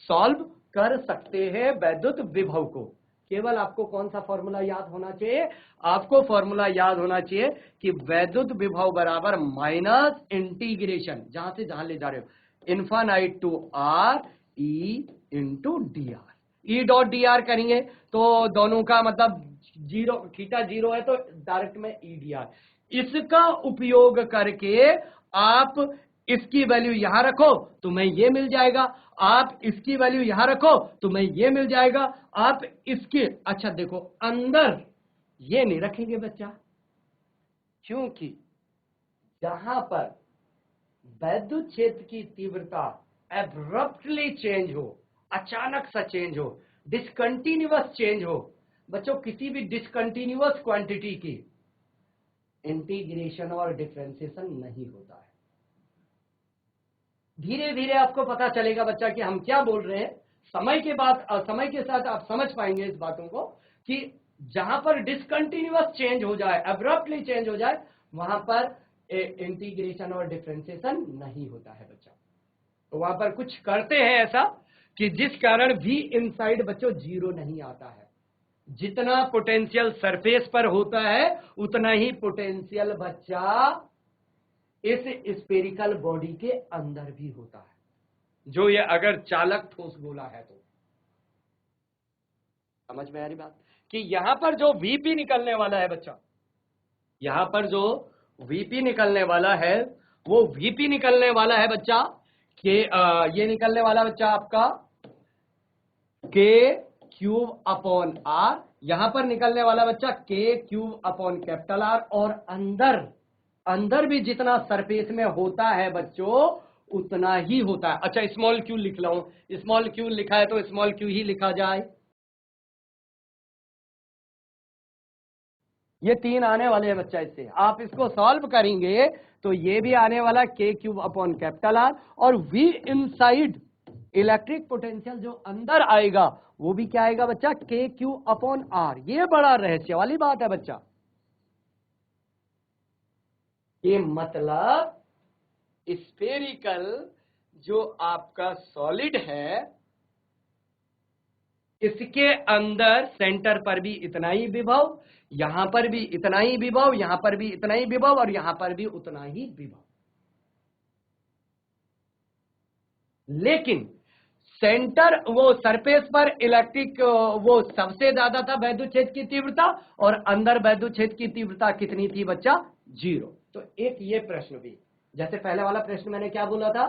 सॉल्व कर सकते हैं वैद्युत विभव को। केवल आपको कौन सा फॉर्मूला याद होना चाहिए? आपको फॉर्मूला याद होना चाहिए कि वैद्युत विभव बराबर माइनस इंटीग्रेशन, जहां से जहां ले जा रहे हो, infinite to R E into D R. E dot D R करेंगे तो दोनों का मतलब जीरो, थीटा 0 है तो डायरेक्ट में ई डी आर। इसका उपयोग करके आप इसकी वैल्यू यहां रखो तो मैं ये मिल जाएगा, आप इसकी वैल्यू यहां रखो तो मैं ये मिल जाएगा, आप इसके, अच्छा देखो अंदर ये नहीं रखेंगे बच्चा, क्योंकि जहां पर वैद्युत क्षेत्र की तीव्रता एब्रप्टली चेंज हो, अचानक सा चेंज हो, डिसकंटिन्यूअस चेंज हो, बच्चों किसी भी डिसकंटिन्यूअस क्वांटिटी की इंटीग्रेशन और डिफरेंशिएशन नहीं होता है। धीरे धीरे आपको पता चलेगा बच्चा कि हम क्या बोल रहे हैं। समय के बाद, समय के साथ आप समझ पाएंगे इस बातों को कि जहां पर डिसकंटिन्यूअस चेंज हो जाए, एब्रप्टली चेंज हो जाए, वहां पर इंटीग्रेशन और डिफरेंशिएशन नहीं होता है बच्चा। तो वहां पर कुछ करते हैं ऐसा कि जिस कारण V इनसाइड बच्चों 0 नहीं आता है। जितना पोटेंशियल सरफेस पर होता है उतना ही पोटेंशियल बच्चा इस स्फेरिकल बॉडी के अंदर भी होता है, जो ये अगर चालक ठोस गोला है तो। समझ में आ रही बात कि यहां पर जो VP निकलने वाला है बच्चा, यहां पर जो VP निकलने वाला है, वो VP निकलने वाला है बच्चा कि ये निकलने वाला बच्चा आपका K³ अपॉन R यहां पर निकलने वाला बच्चा के क्यूब अपॉन कैपिटल आर, और अंदर अंदर भी जितना सरफेस में होता है बच्चों उतना ही होता है। अच्छा, स्मॉल क्यू लिख लो, स्मॉल क्यू लिखा है तो स्मॉल क्यू ही लिखा जाए। ये 3 आने वाले हैं बच्चा, इससे आप इसको सॉल्व करेंगे तो ये भी आने वाला के क्यूब अपॉन कैपिटल आर, और वी इनसाइड इलेक्ट्रिक पोटेंशियल जो अंदर आएगा वो भी क्या आएगा बच्चा, के क्यूब अपॉन आर। ये बड़ा रहस्य वाली बात है बच्चा। ये मतलब स्फेरिकल जो आपका सॉलिड है इसके अंदर सेंटर पर भी इतना ही विभव, यहां पर भी इतना ही विभव, यहां पर भी इतना ही विभव, और यहां पर भी उतना ही विभव। लेकिन सेंटर वो सरफेस पर इलेक्ट्रिक वो सबसे ज्यादा था वैद्युत क्षेत्र की तीव्रता, और अंदर वैद्युत क्षेत्र की तीव्रता कितनी थी बच्चा, 0। तो एक ये प्रश्न भी, जैसे पहले वाला प्रश्न मैंने क्या बोला था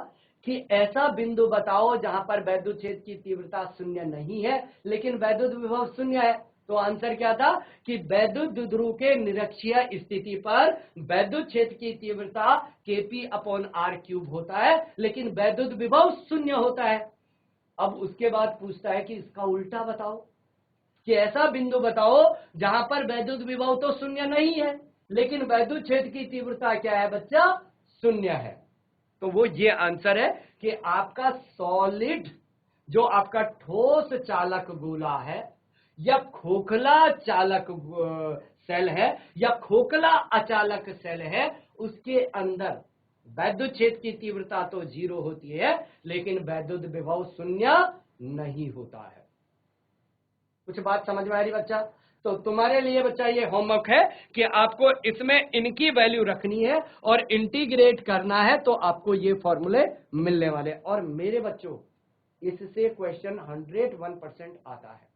कि ऐसा बिंदु बताओ जहां पर वैद्युत क्षेत्र की तीव्रता 0 नहीं है लेकिन वैद्युत विभव 0 है। तो आंसर क्या था कि वैद्युत द्विध्रुव के निरक्षीय स्थिति पर वैद्युत क्षेत्र की तीव्रता Kp अपॉन आर क्यूब होता है लेकिन वैद्युत विभव 0 होता है। अब उसके बाद पूछता है कि इसका उल्टा बताओ, कि ऐसा बिंदु बताओ जहां पर वैद्युत विभव तो 0 नहीं है लेकिन वैद्युत क्षेत्र की तीव्रता क्या है बच्चा, 0 है। तो वो ये आंसर है कि आपका सॉलिड जो आपका ठोस चालक गोला है या खोखला चालक सेल है या खोखला अचालक सेल है, उसके अंदर वैद्युत क्षेत्र की तीव्रता तो 0 होती है लेकिन वैद्युत विभव 0 नहीं होता है। कुछ बात समझ में आ रही बच्चा? तो तुम्हारे लिए बच्चा ये होमवर्क है कि आपको इसमें इनकी वैल्यू रखनी है और इंटीग्रेट करना है, तो आपको ये फॉर्मूले मिलने वाले। और मेरे बच्चों इससे क्वेश्चन 101% आता है।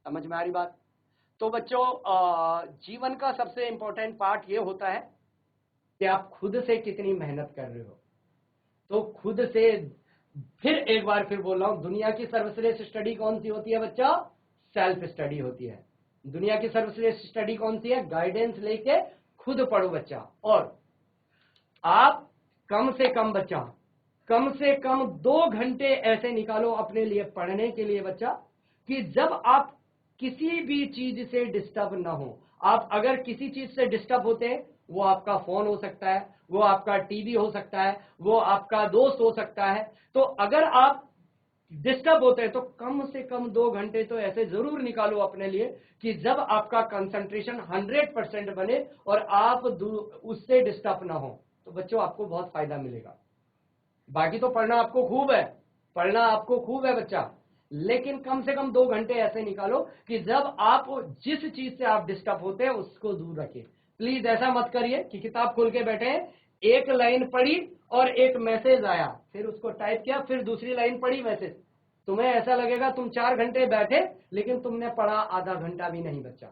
समझ में आ रही बात? तो बच्चों जीवन का सबसे इंपॉर्टेंट पार्ट ये होता है कि आप खुद से कितनी मेहनत कर रहे हो। तो खुद से, फिर एक बार फिर बोल रहा हूं, दुनिया की सर्वश्रेष्ठ स्टडी कौन सी होती है बच्चा, सेल्फ स्टडी होती है। दुनिया की सर्वश्रेष्ठ स्टडी कौन सी है, गाइडेंस लेके खुद पढ़ो बच्चा। और आप कम से कम बच्चा, कम से कम 2 घंटे ऐसे निकालो अपने लिए पढ़ने के लिए बच्चा, कि जब आप किसी भी चीज से डिस्टर्ब ना हो। आप अगर किसी चीज से डिस्टर्ब होते हैं, वो आपका फोन हो सकता है, वो आपका टीवी हो सकता है, वो आपका दोस्त हो सकता है। तो अगर आप डिस्टर्ब होते हैं तो कम से कम 2 घंटे तो ऐसे जरूर निकालो अपने लिए कि जब आपका कंसंट्रेशन 100% बने और आप उससे डिस्टर्ब ना हो। तो बच्चों आपको बहुत फायदा मिलेगा। बाकी तो पढ़ना आपको खूब है, पढ़ना आपको खूब है बच्चा, लेकिन कम से कम 2 घंटे ऐसे निकालो कि जब आप जिस चीज से आप डिस्टर्ब होते हैं उसको दूर रखें। प्लीज ऐसा मत करिए कि किताब खोल के बैठे, एक लाइन पढ़ी और एक मैसेज आया, फिर उसको टाइप किया, फिर दूसरी लाइन पढ़ी मैसेज। तुम्हें ऐसा लगेगा तुम 4 घंटे बैठे लेकिन तुमने पढ़ा आधा घंटा भी नहीं बच्चा।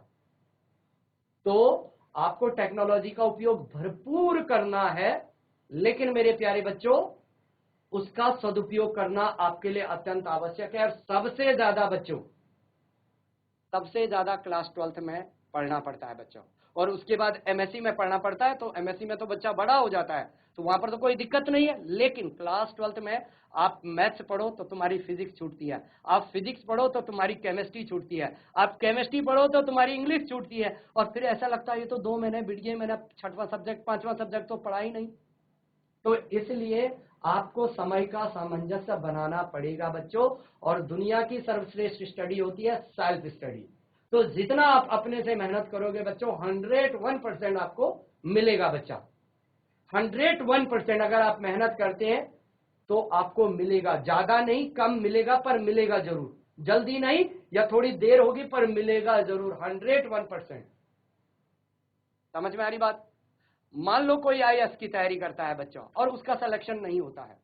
तो आपको टेक्नोलॉजी का उपयोग भरपूर करना है, लेकिन मेरे प्यारे बच्चों उसका सदुपयोग करना आपके लिए अत्यंत आवश्यक है। और सबसे ज्यादा बच्चों, सबसे ज्यादा क्लास 12th में पढ़ना पड़ता है बच्चों, और उसके बाद एमएससी में पढ़ना पड़ता है। तो एमएससी में तो बच्चा बड़ा हो जाता है तो वहां पर तो कोई दिक्कत नहीं है, लेकिन क्लास 12th में आप मैथ्स पढ़ो तो तुम्हारी फिजिक्स छूटती है, आप फिजिक्स पढ़ो तो तुम्हारी केमिस्ट्री छूटती है, आप केमिस्ट्री पढ़ो तो तुम्हारी इंग्लिश छूटती है, और फिर ऐसा लगता है ये तो 2 महीने बीत गए, मैंने 6वां सब्जेक्ट 5वां सब्जेक्ट तो पढ़ा ही नहीं। तो इसलिए आपको समय का सामंजस्य बनाना पड़ेगा बच्चों। और दुनिया की सर्वश्रेष्ठ स्टडी होती है सेल्फ स्टडी। तो जितना आप अपने से मेहनत करोगे बच्चों 101% आपको मिलेगा बच्चा। 101% अगर आप मेहनत करते हैं तो आपको मिलेगा, ज्यादा नहीं कम मिलेगा पर मिलेगा जरूर, जल्दी नहीं या थोड़ी देर होगी पर मिलेगा जरूर 101%। समझ में आ रही बात? मान लो कोई आईएएस की तैयारी करता है बच्चा और उसका सिलेक्शन नहीं होता है,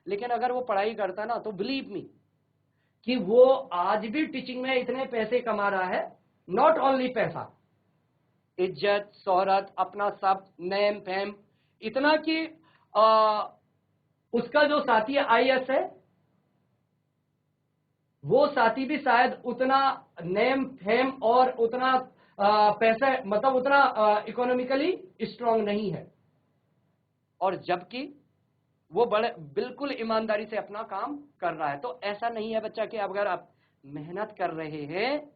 लेकिन अगर वो पढ़ाई करता है ना तो बिलीव मी कि वो आज भी टीचिंग में इतने पैसे कमा रहा है। नॉट ओनली पैसा, इज्जत शोहरत अपना सब नेम फेम, इतना कि उसका जो साथी आईएएस है वो साथी भी शायद उतना नेम फेम और उतना पैसा, मतलब उतना इकोनॉमिकली स्ट्रांग नहीं है, और जबकि वो बड़े बिल्कुल ईमानदारी से अपना काम कर रहा है। तो ऐसा नहीं है बच्चा कि अगर आप मेहनत कर रहे हैं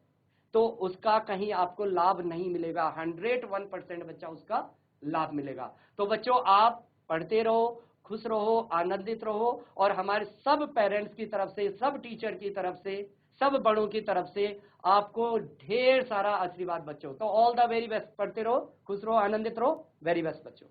तो उसका कहीं आपको लाभ नहीं मिलेगा। 101% बच्चा उसका लाभ मिलेगा। तो बच्चों, आप पढ़ते रहो, खुश रहो, आनंदित रहो, और हमारे सब पेरेंट्स की तरफ से, सब टीचर की तरफ से, सब बड़ों की तरफ से आपको ढेर सारा आशीर्वाद बच्चों। तो ऑल द वेरी बेस्ट, पढ़ते रहो, खुश रहो, आनंदित रहो। वेरी बेस्ट बच्चों।